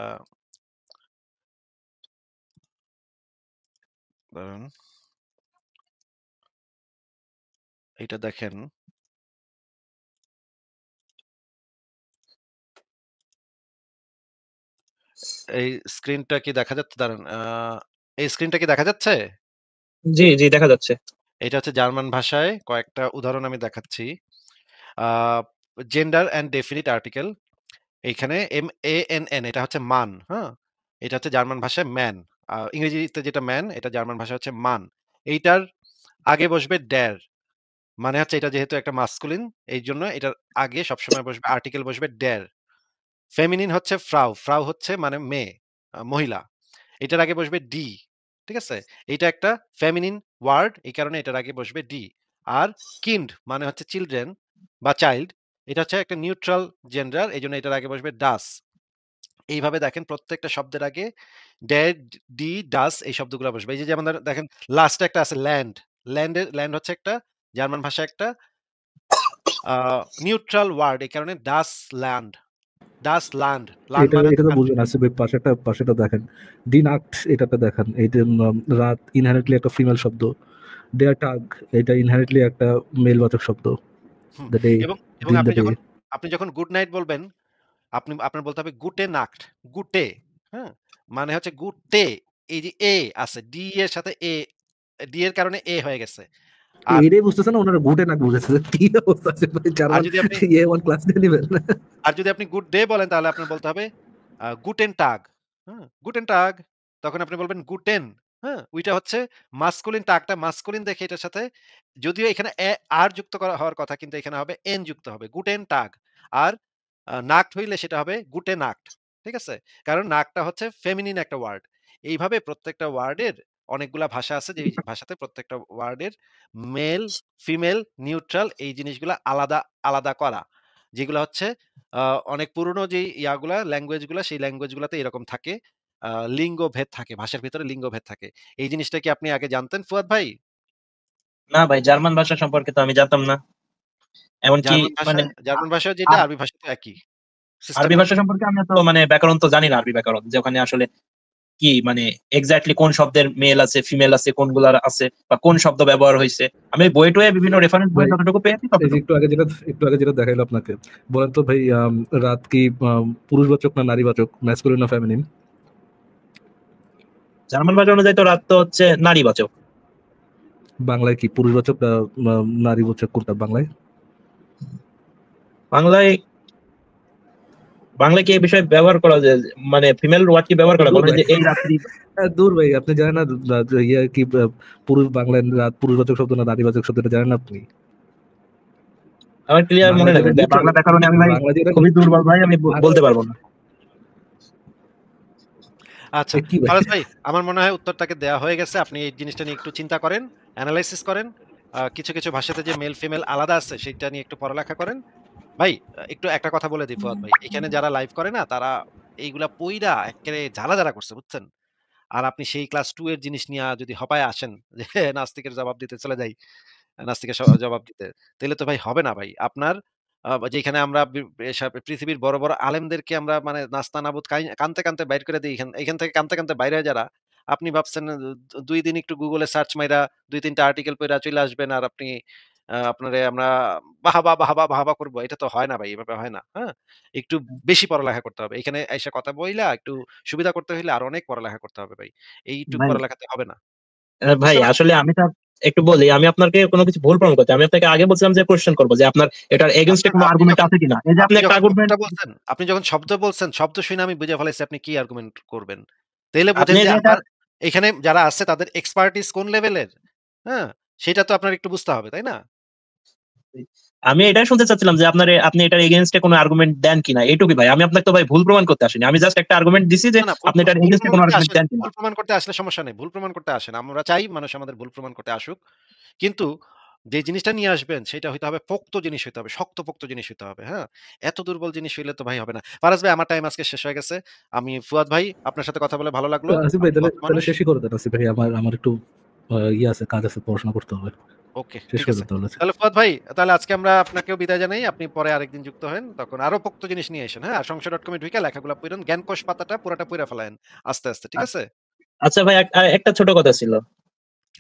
Speaker 2: ধরেন এইটা দেখেন। এই স্ক্রিনটা কি দেখা যাচ্ছে? দাঁড়ান। এই স্ক্রিনটা কি দেখা যাচ্ছে?
Speaker 1: জি, জি দেখা যাচ্ছে।
Speaker 2: এটা হচ্ছে জার্মান ভাষায় কয়েকটা উদাহরণ আমি দেখাচ্ছি। আ জেন্ডার অ্যান্ড ডেফিনিট আর্টিকেল। এইখানে MANN এটা হচ্ছে মান, হ্যাঁ? এটা হচ্ছে জার্মান ভাষায় ম্যান। ইংরেজিতে যেটা ম্যান, এটা জার্মান ভাষায় হচ্ছে মান। এইটার আগে বসবে ডের। মানে হচ্ছে এটা যেহেতু একটা মাস্কুলিন, এইজন্য এটার আগে সবসময় বসবে আর্টিকেল বসবে ডের। ফেমিনিন হচ্ছে ফ্রাউ। ফ্রাউ হচ্ছে মানে মেয়ে, মহিলা। এটার আগে বসবে ডি। ঠিক আছে? এইটা একটা ফেমিনিন ওয়ার্ড, এই কারণে এটার আগে বসবে ডি। আর কিন্ড মানে হচ্ছে চিলড্রেন বা চাইল্ড। এটা হচ্ছে একটা নিউট্রাল জেন্ডার, এইজন্য এটার আগে বসবে ডাস। এইভাবে দেখেন প্রত্যেকটা শব্দের আগে ড্যাড, ডি, ডাস এই শব্দগুলো বসবে। এই যে যেমন দেখেন লাস্টে একটা আছে ল্যান্ড। ল্যান্ড হচ্ছে একটা জার্মান ভাষায় একটা আ নিউট্রাল ওয়ার্ড। এই কারণে ডাস ল্যান্ড। ডাস ল্যান্ড। ল্যান্ড
Speaker 3: এটা
Speaker 2: মানে
Speaker 3: এটা
Speaker 2: হচ্ছে
Speaker 3: তো
Speaker 2: কান্ট্রি।
Speaker 3: বুঝবেন আসিফ ভাই, পাশেটা দেখেন, দিন আক্ট, এটাতে দেখেন, এইটা রাত ইনহারেন্টলি একটা ফিমেল শব্দ। ডেয়ার টাগ, এটা ইনহারেন্টলি একটা মেল বাচক শব্দ।
Speaker 2: হুম।
Speaker 3: দ্য ডে,
Speaker 2: এবং এবং
Speaker 3: দিন দ্য
Speaker 2: আপনি
Speaker 3: ডে।
Speaker 2: যখন গুড নাইট বলবেন, আপনার বলতে হবে গুটে নাক্ট। গুটে, হ্যাঁ? মানে হচ্ছে গুটে। এই যে এ আছে, ডি এর সাথে ডি এর কারণে এ হয়ে গেছে। আর
Speaker 3: এটাই বুঝতেছে না ওনারা গুটে নাক বুঝেছে, কি অবস্থা আছে ভাই,
Speaker 2: আর
Speaker 3: জার্মান
Speaker 2: যদি আপনি
Speaker 3: A1 ক্লাস দিয়ে নিবেন।
Speaker 2: আর যদি আপনি গুড ডে বলেন তাহলে আপনার বলতে হবে গুটেন টাগ। হ্যাঁ? গুটেন টাগ। তখন আপনি বলবেন গুটেন। হ্যাঁ? ওইটা হচ্ছে মাস্কুলিন, টাগটা মাস্কুলিন দেখে এটার সাথে যদিও এখানে আর যুক্ত করা হওয়ার কথা, কিন্তু এখানে হবে এন যুক্ত হবে। গুটেন টাগ। আর নাক্ট হইলে সেটা হবে গুটে নাক্ট। ঠিক আছে? কারণ নাকটা হচ্ছে ফেমিনিন একটা ওয়ার্ড। এইভাবে প্রত্যেকটা ওয়ার্ডের অনেকগুলা ভাষা আছে, যেই ভাষাতে প্রত্যেকটা ওয়ার্ডের মেল, ফিমেল, নিউট্রাল এই জিনিসগুলা আলাদা, আলাদা করা। যেগুলা হচ্ছে আ অনেক পুরনো যেই ল্যাঙ্গুয়েজ গুলা সেই ল্যাঙ্গুয়েজ গুলাতে এরকম থাকে। লিঙ্গভেদ থাকে। ভাষার ভিতরে লিঙ্গভেদ থাকে। এই জিনিসটা কি আপনি আগে জানতেন ফুয়াদ ভাই?
Speaker 1: না ভাই, জার্মান ভাষা সম্পর্কে তো আমি জানতাম না। এমনকি মানে
Speaker 2: জার্মান ভাষাও যেটা,
Speaker 1: আ
Speaker 2: আরবি ভাষাতেও একই।
Speaker 1: আরবি
Speaker 2: সিস্টেমটা
Speaker 1: ভাষা সম্পর্কে আমি তো মানে ব্যাকরণ তো জানি না, আরবি ব্যাকরণ। যে ওখানে আসলে কি মানে এক্সাক্টলি কোন শব্দের মেল আছে, ফিমেল আছে, কোনগুলার আছে বা কোন শব্দ ব্যবহার হইছে। আমি বই-টয়ে বিভিন্ন রেফারেন্স
Speaker 3: ভাই
Speaker 1: বইয়ে যতটুকু পেয়েছি
Speaker 3: এই যে
Speaker 1: ততটুকু।
Speaker 3: একটু আগে যেটা দেখাইলো আপনাকে, বলেন তো ভাই, রাত কি পুরুষবাচক না নারীবাচক, ম্যাসকুলিন না ফেমিনিন?
Speaker 1: জার্মান ভাষা অনুযায়ী তো রাত তো হচ্ছে নারীবাচক।
Speaker 3: বাংলায় কি পুরুষবাচক না নারীবাচক, কোনটা বাংলায়?
Speaker 1: বাংলায় বাংলায় কি এই বিষয়ে ব্যবহার করা যায়, মানে ফিমেল ওয়ার্ড কি ব্যবহার করা
Speaker 3: দূর
Speaker 1: বলা হয়
Speaker 3: ভাই,
Speaker 1: যে এই রাত্রি?
Speaker 3: দূর ভাই, আপনি জানেন না ইয়ে কি পুরুষ বাংলায় রাত পুরুষবাচক শব্দ না নারীবাচক শব্দ, এটা জানেন না আপনি?
Speaker 1: আমার ক্লিয়ার মনে
Speaker 3: বাংলায়
Speaker 1: নেই
Speaker 3: যেটা
Speaker 1: ভাই।
Speaker 3: নিউট্রাল,
Speaker 1: বাংলা ব্যাকরণে আমি ভাই
Speaker 3: বাংলা যেটা
Speaker 1: খুবই দুর্বল ভাই, আমি
Speaker 3: আর
Speaker 1: বলতে পারবো না।
Speaker 2: আচ্ছা,
Speaker 3: কি ভাই,
Speaker 2: ফারাজ ভাই, আমার মনে হয় উত্তরটাকে দেয়া হয়ে গেছে। আপনি এই জিনিসটা নিয়ে একটু চিন্তা করেন, এনালাইসিস করেন। কিছু, কিছু ভাষাতে যে মেল ফিমেল আলাদা আছে সেইটা নিয়ে একটু পড়ালেখা করেন। ভাই একটু একটা কথা বলে দিই ফুয়াদ ভাই। এখানে যারা লাইভ করে না তারা এইগুলা পইড়া এক্কেরে জ্বালা করছে, বুঝছেন? আর আপনি সেই ক্লাস 2 এর জিনিস নিয়া যদি হপায় আসেন যে নাস্তিকের জবাব দিতে চলে যাই, নাস্তিকের জবাব দিতে। তাইলে তো ভাই হবে না ভাই। আপনার যেখানে আমরা পৃথিবীর বড়, বড় আলেমদেরকে আমরা মানে নাস্তানাবুদ কানতে, কানতে বাইর করে দেই এখান থেকে কানতে, কানতে বাইরে হয়ে যারা, আপনি ভাবছেন ২ দিন একটু গুগলে সার্চ মাইরা ২-৩ টা আর্টিকেল পইড়া চইলা আসবেন আর আপনি আপনারে আমরা বাহাবা, বাহাবা, বাহাবা করব। এটা তো হয় না ভাই, এভাবে হয় না। হ্যাঁ? একটু বেশি পড়ালেখা করতে হবে। এখানে আইসা কথা বইলা একটু সুবিধা করতে হইলে আরো অনেক পড়ালেখা করতে হবে ভাই। এইটুক
Speaker 1: ভাই
Speaker 2: পড়ালেখাতে হবে না।
Speaker 1: ভাই
Speaker 2: বুঝতে পারছেন?
Speaker 1: আসলে আমি তো একটু বলি, আমি আপনাকে কোনো কিছু ভুল প্রমাণ করতে, আমি আপনাকে আগে বলছিলাম যে কোয়েশ্চেন করবো যে আপনার এটার এগেইনস্টে কোনো আর্গুমেন্ট আছে কিনা। এই যে আপনি একটা আর্গুমেন্ট,
Speaker 2: আপনি যখন শব্দ বলছেন, শব্দ শুনে আমি বুঝে ফেলাইছি আপনি কি আর্গুমেন্ট করবেন। তাইলে
Speaker 1: আপনি
Speaker 2: বুঝেন যে
Speaker 1: যে এটা,
Speaker 2: আমার এখানে যারা আছে তাদের এক্সপার্টিস কোন লেভেলের, হ্যাঁ? সেটা তো আপনার একটু বুঝতে হবে, তাই না?
Speaker 1: আমি এটাই শুনতে চাচ্ছিলাম যে আপনি এটার এগেইনস্টে কোনো আর্গুমেন্ট দেন কিনা, এইটুকুই ভাই। আমি আপনাকে তো ভাই ভুল প্রমাণ করতে আসিনি, আমি জাস্ট একটা আর্গুমেন্ট দিছি যে
Speaker 2: না, না,
Speaker 1: আপনি এটার
Speaker 2: ভুল
Speaker 1: এগেইনস্টে
Speaker 2: প্রমাণ
Speaker 1: কোনো
Speaker 2: করতে
Speaker 1: আর্গুমেন্ট
Speaker 2: আসেন।
Speaker 1: দেন কিনা।
Speaker 2: ভুল প্রমাণ করতে আসলে সমস্যা নেই। ভুল প্রমাণ করতে আসেন। আমরা চাই মানুষ আমাদের ভুল প্রমাণ করতে আসুক। কিন্তু যে জিনিসটা নিয়ে আসবেন সেটা হইতে হবে পোক্ত জিনিস হইতে হবে। শক্তপোক্ত জিনিস হইতে হবে, হ্যাঁ? এত দুর্বল জিনিস হইলে তো ভাই হবে না। ফারাজ ভাই আমার টাইম আজকে শেষ হয়ে গেছে। আমি ফুয়াদ ভাই আপনার সাথে কথা বলে ভালো লাগলো।
Speaker 3: আসিফ ভাই
Speaker 2: আপনি
Speaker 3: তাহলে তাহলে
Speaker 2: ভদ্রমানুষ।
Speaker 3: শেষই করে দেন। আসিফ ভাই আমার একটু ইয়ে আছে, কাজ আছে, পড়াশোনা করতে হবে।
Speaker 2: ওকে,
Speaker 3: শেষ
Speaker 2: ঠিক
Speaker 3: করে
Speaker 2: আছে।
Speaker 3: দেন তাহলে।
Speaker 2: তাহলে ফুয়াদ ভাই তাহলে আজকে আমরা আপনাকেও বিদায় জানাই। আপনি পরে আরেকদিন যুক্ত হয়েন। তখন আরো পোক্ত জিনিস নিয়ে আসেন, হ্যাঁ? আর সংশয়.com এ ঢুইকা লেখাগুলা পইড়েন। জ্ঞানকোষ পাতাটা পুরাটা পইড়া ফেলায়েন আস্তে, আস্তে। ঠিক আছে?
Speaker 1: আচ্ছা ভাই, একটা ছোট কথা ছিল,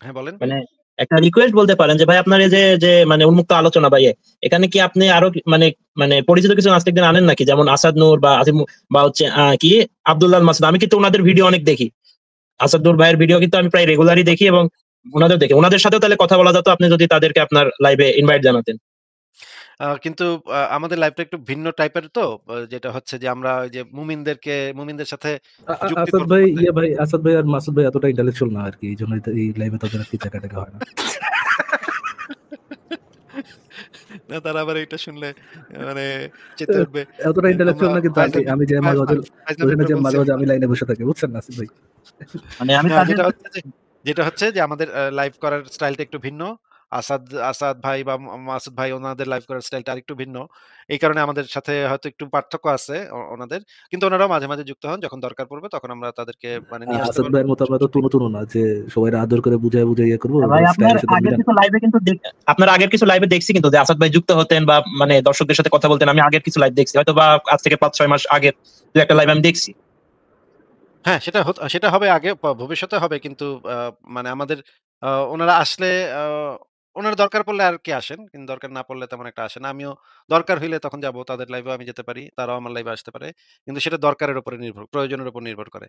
Speaker 2: হ্যাঁ, বলেন।
Speaker 1: মানে একটা রিকোয়েস্ট বলতে পারেন যে ভাই আপনার এই যে যে মানে উন্মুক্ত আলোচনা ভাই, এখানে কি আপনি আরো মানে মানে পরিচিত কিছু নাস্তিকদের আনেন নাকি, যেমন আসাদ নূর বা আজিম বা হচ্ছে কি আব্দুল্লাহ মাসুদ? আমি কিন্তু ওনাদের ভিডিও অনেক দেখি, আসাদ নূর ভাইয়ের ভিডিও কিন্তু আমি প্রায় রেগুলারই দেখি, এবং ওনাদের দেখি, ওনাদের সাথেও তাহলে কথা বলা যেত, আপনি যদি তাদেরকে আপনার লাইভে ইনভাইট জানাতেন।
Speaker 2: কিন্তু আমাদের লাইফটা একটু ভিন্ন টাইপের তো। যেটা হচ্ছে যে আমরা ওই যে মুমিনদের সাথে
Speaker 3: আসাদ
Speaker 2: যুক্তিতর্ক
Speaker 3: ভাই
Speaker 2: করতে
Speaker 3: আসাদ ভাই আর মাসুদ ভাই এতটা ইন্টেলেকচুয়াল না আর কি, এই জন্য এই লাইভে তাদের আর কি জায়গা টাকা হয় না।
Speaker 2: না, তারা আবার এটা শুনলে মানে চেতে উঠবে
Speaker 3: এতটা
Speaker 2: যে তোমরা
Speaker 3: ইন্টেলেকচুয়াল না, কিন্তু আমি
Speaker 2: ফাইজলামি
Speaker 3: আমি যে মাঝে মাঝে ওখানে
Speaker 2: ফাইজলামিটা
Speaker 3: যে
Speaker 2: বলছি
Speaker 3: মাঝে মাঝে
Speaker 2: আমরা।
Speaker 3: আমি লাইনে বসে থাকি, বুঝছেন না আসিফ ভাই?
Speaker 1: মানে আমি
Speaker 2: হ্যাঁ,
Speaker 1: তাদের,
Speaker 2: যেটা হচ্ছে যে আমাদের লাইভ করার স্টাইলটা একটু ভিন্ন। আসাদ আসাদ ভাই বা মাসুদ ভাই ওনাদের লাইভ করার স্টাইলটা আরেকটু ভিন্ন। এই কারণে আমাদের সাথে হয়তো একটু পার্থক্য আছে ওনাদের। কিন্তু ওনারাও মাঝে, মাঝে যুক্ত হন। যখন দরকার পড়বে তখন আমরা তাদেরকে মানে নিয়ে আসতে
Speaker 3: আসাদ
Speaker 2: পারবো।
Speaker 3: ভাইয়ের মতো আমরা তো
Speaker 2: সমস্যা নেই।
Speaker 3: তুনো না যে সবাই আদর করে বুঝায় বুঝাই ইয়ে করবো,
Speaker 1: ভাই আপনার
Speaker 3: স্টাইলের সাথে
Speaker 1: আগের
Speaker 3: মিলান।
Speaker 1: কিছু লাইভে কিন্তু আপনার আগের কিছু লাইভে দেখছি কিন্তু যে আসাদ ভাই যুক্ত হতেন বা মানে দর্শকদের সাথে কথা বলতেন, আমি আগের কিছু লাইভ দেখছি, হয়তো বা আজ থেকে 5-6 মাস আগের দু একটা লাইভ আমি দেখছি।
Speaker 2: হ্যাঁ, সেটা হবে আগে ভবিষ্যতে হবে কিন্তু আ মানে আমাদের উনারা আসলে আ উনার দরকার পড়লে আরকি আসেন। কিন্তু দরকার না পড়লে তেমন একটা আসে না। আমিও দরকার হইলে তখন যাবো। তাদের লাইভেও আমি যেতে পারি। তারাও আমার লাইভে আসতে পারে। কিন্তু সেটা দরকারের উপরে প্রয়োজনের উপর নির্ভর করে।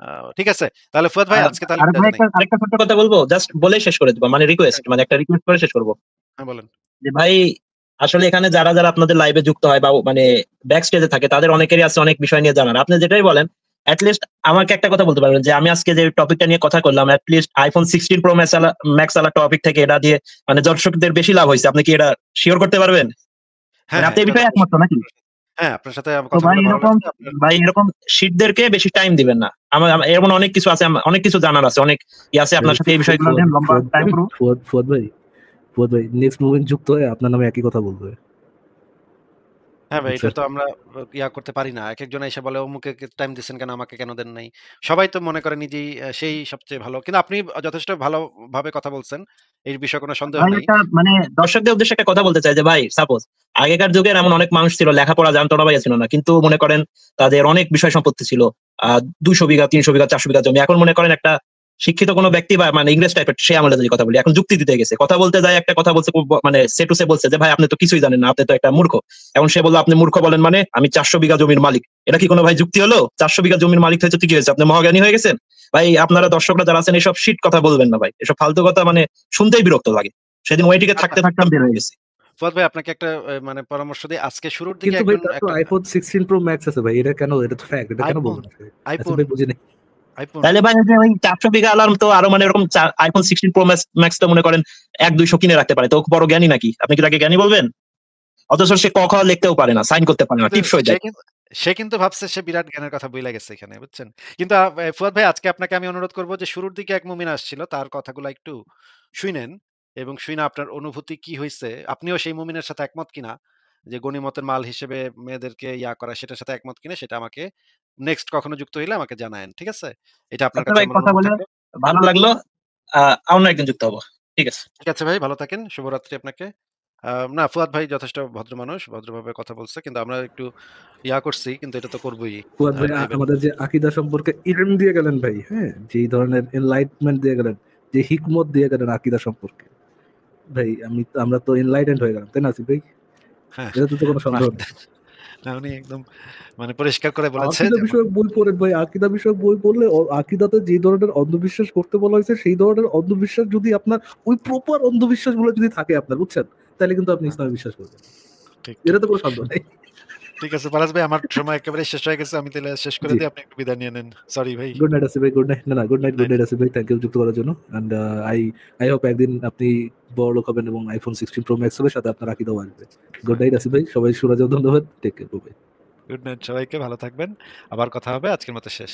Speaker 2: আ ঠিক আছে। তাহলে ফুয়াদ ভাই
Speaker 1: আর
Speaker 2: আজকে তাহলে
Speaker 1: আর
Speaker 2: বিদায়
Speaker 1: ভাই
Speaker 2: জানাই।
Speaker 1: আরেকটা ছোট্ট কথা বলবো, জাস্ট বলেই শেষ করে দেবো, মানে রিকোয়েস্ট,
Speaker 2: হ্যাঁ,
Speaker 1: মানে একটা রিকোয়েস্ট করে শেষ করবো
Speaker 2: হ্যাঁ, বলেন।
Speaker 1: যে ভাই আসলে এখানে যারা যারা আপনাদের লাইভে যুক্ত হয় বা মানে ব্যাক স্টেজে থাকে, তাদের অনেকেরই আছে অনেক বিষয় নিয়ে জানার। আপনি যেটাই বলেন, লিস্ট আমাকে একটা কথা বলতে পারবেন যে আমি আজকে যে টপিকটা নিয়ে কথা করলাম, লিস্ট আইফোন 16 প্রো ম্যাক্স আলা টপিক থেকে এটা দিয়ে মানে দর্শকদের বেশি লাভ হয়েছে, আপনি কি এটা শিওর করতে পারবেন?
Speaker 2: হ্যাঁ,
Speaker 1: মানে
Speaker 2: হ্যাঁ,
Speaker 1: আপনি এই
Speaker 2: এটা তো
Speaker 1: বিষয়ে একমত তো
Speaker 2: অবশ্যই।
Speaker 1: নাকি?
Speaker 2: হ্যাঁ, আপনার সাথে আমার
Speaker 1: তো
Speaker 2: কথা
Speaker 1: ভাই
Speaker 2: বলে ভালো
Speaker 1: এরকম,
Speaker 2: লাগছে। আপনার
Speaker 1: শীটদেরকে বেশি টাইম দিবেন না। আমার এমন অনেক কিছু আছে, অনেক কিছু জানার আছে, অনেক আছে আপনার সাথে এই বিষয়গুলো নিয়ে লম্বা টাইম পুরো।
Speaker 3: ফুয়াদ ভাই নেক্সট মুভমেন্ট যুক্ত হয়ে আপনার নামে একই কথা বলবে,
Speaker 2: হ্যাঁ ভাই, এটা
Speaker 3: বুঝছেন?
Speaker 2: তো আমরা করতে পারি না। একেকজন এসে বলে, "অমুকে টাইম দিচ্ছেন কেন? আমাকে কেন দেন নাই?" সবাই তো মনে করে নিজেই সেই সবচেয়ে ভালো। কিন্তু আপনি যথেষ্ট ভালোভাবে কথা বলছেন। এই বিষয়ে কোনো সন্দেহ
Speaker 1: ভাই
Speaker 2: নাই।
Speaker 1: একটা মানে দর্শকদের উদ্দেশ্যে একটা কথা বলতে চাই যে ভাই সাপোজ আগেকার যুগের এমন অনেক মানুষ ছিল, লেখাপড়া জানতো না বা ছিল না, কিন্তু মনে করেন তাদের অনেক বিষয় সম্পত্তি ছিল, 200 বিঘা 300 বিঘা 400 বিঘা জমি। এখন মনে করেন একটা শিক্ষিত কোনো ব্যক্তি বা মানে ইংরেজ টাইপের, সে আমলে যদি কথা বলি, এখন যুক্তি দিতে গেছে, কথা বলতে যায় একটা কথা বলছে, মানে সে টু সে বলছে যে ভাই আপনি তো কিছুই জানেন না, আপনি তো একটা মূর্খ। এখন সে বললো আপনি মূর্খ বলেন মানে আমি 400 বিঘা জমির মালিক। এটা কি কোনো ভাই যুক্তি হলো? 400 বিঘা জমির মালিক হয়েছে তো কি হয়েছে, আপনি মহাজ্ঞানী হয়ে গেছেন? ভাই আপনারা দর্শকরা যারা আছেন এসব শিট কথা বলবেন না ভাই, এসব ফালতু কথা মানে শুনতেই বিরক্ত লাগে। সেদিন ওইটিকে
Speaker 2: আচ্ছা,
Speaker 1: থাকতে থাকতে আমি বের হয়ে গেছি।
Speaker 2: ফুয়াদ ভাই আপনাকে একটা মানে পরামর্শ দেই। আজকে শুরুর দিকে
Speaker 3: কিন্তু ভাই তার তো
Speaker 2: একটা
Speaker 3: আইফোন 16 প্রো ম্যাক্স আছে ভাই, এটা কেন, এটা তো ফ্যাক্ট, এটা কেন
Speaker 2: আইফোন,
Speaker 3: বলবেন আপনি? আসিফ
Speaker 2: আইফোন,
Speaker 3: ভাই বুঝিনি।
Speaker 2: আইফোন।
Speaker 1: তাহলে ভাই ওই যে ওই 400 বিঘা আলার তো আরো মানে এরকম আইফোন 16 প্রো ম্যাক্স তো মনে করেন 1-200 কিনে রাখতে পারে, তো বড় জ্ঞানী নাকি? আপনি কি তাকে জ্ঞানী বলবেন? অথচ সে ক খ লিখতেও পারে না, সাইন করতে পারে না,
Speaker 2: কিন্তু
Speaker 1: টিপসই
Speaker 2: সে
Speaker 1: দেয়।
Speaker 2: কিন্তু সে কিন্তু ভাবছে সে বিরাট জ্ঞানের কথা বইলা গেছে এখানে, বুঝছেন? কিন্তু ফুয়াদ ভাই আজকে আপনাকে আমি অনুরোধ করব যে শুরুর দিকে এক মুমিন আসছিল, তার কথাগুলা একটু শুইনেন এবং শুইনা আপনার অনুভূতি কি হইছে, আপনিও সেই মুমিনের সাথে একমত কিনা, যে গনিমতের মাল হিসেবে মেয়েদেরকে করা সেটার সাথে একমত কিনা সেটা আমাকে নেক্সট কখনো যুক্ত হইলে আমাকে জানায়েন। ঠিক আছে? এটা আপনার
Speaker 1: আচ্ছা
Speaker 2: কাছে
Speaker 1: ভাই,
Speaker 2: আমার
Speaker 1: কথা
Speaker 2: অনুরোধ
Speaker 1: বলে
Speaker 2: থাকলো।
Speaker 1: ভালো লাগলো। অন্য একদিন যুক্ত হবো। ঠিক আছে।
Speaker 2: ঠিক আছে ভাই, ভালো থাকেন। শুভরাত্রি আপনাকে। না, ফুয়াদ ভাই যথেষ্ট ভদ্র মানুষ। ভদ্রভাবে কথা বলছে। কিন্তু আমরা একটু করছি কিন্তু এটা তো করবোই
Speaker 3: ফুয়াদ ভাই
Speaker 2: লাইভের
Speaker 3: আমাদের
Speaker 2: মধ্যে।
Speaker 3: যে আকীদা সম্পর্কে ইলম দিয়ে গেলেন ভাই, হ্যাঁ, যেই ধরনের এনলাইটমেন্ট দিয়ে গেলেন, যে হিকমত দিয়ে গেলেন আকীদা সম্পর্কে, ভাই আমরা তো এনলাইটেন্ড হয়ে গেলাম, তাই না আসিফ ভাই?
Speaker 2: হ্যাঁ,
Speaker 3: এটা তো কোনো
Speaker 2: না,
Speaker 3: সন্দেহ নেই।
Speaker 2: উনি একদম মানে পরিষ্কার করে বলেছে
Speaker 3: আকীদা
Speaker 2: যে
Speaker 3: বিষয়ক বই পড়েন ভাই, আকীদা বিষয়ক বই পড়লে আকীদাতে যে ধরনের অন্ধবিশ্বাস করতে বলা হয়েছে সেই ধরনের অন্ধবিশ্বাস যদি আপনার ওই প্রপার অন্ধবিশ্বাস গুলো যদি থাকে আপনার, বুঝছেন, তাহলে কিন্তু আপনি ইসলামে বিশ্বাস করবেন,
Speaker 2: ঠিক
Speaker 3: এটা
Speaker 2: ঠিক
Speaker 3: তো কোনো সন্দেহ নেই।
Speaker 2: ঠিক আছে ফারাজ ভাই, আমার সময় একেবারে শেষ হয়ে গেছে, আমি তাহলে শেষ করে
Speaker 3: জি,
Speaker 2: দিই, আপনি একটু বিদায় নিয়ে নেন। সরি ভাই।
Speaker 3: গুড নাইট আসিফ ভাই, গুড নাইট। না না, good night, good
Speaker 2: night.
Speaker 3: Night Asif ভাই, থ্যাংক ইউ যুক্ত করার জন্য। অ্যান্ড আই আই হোপ একদিন আপনি বড় লোক হবেন এবং আইফোন 16 প্রো ম্যাক্স হবে, সাথে আপনার আকীদাও আসবে। গুড নাইট আসিফ ভাই, সবাই সুরাজ ধন্যবাদ, take care, bye.
Speaker 2: Good night, সবাইকে ভালো থাকবেন, আবার কথা হবে, আজকের মতো শেষ।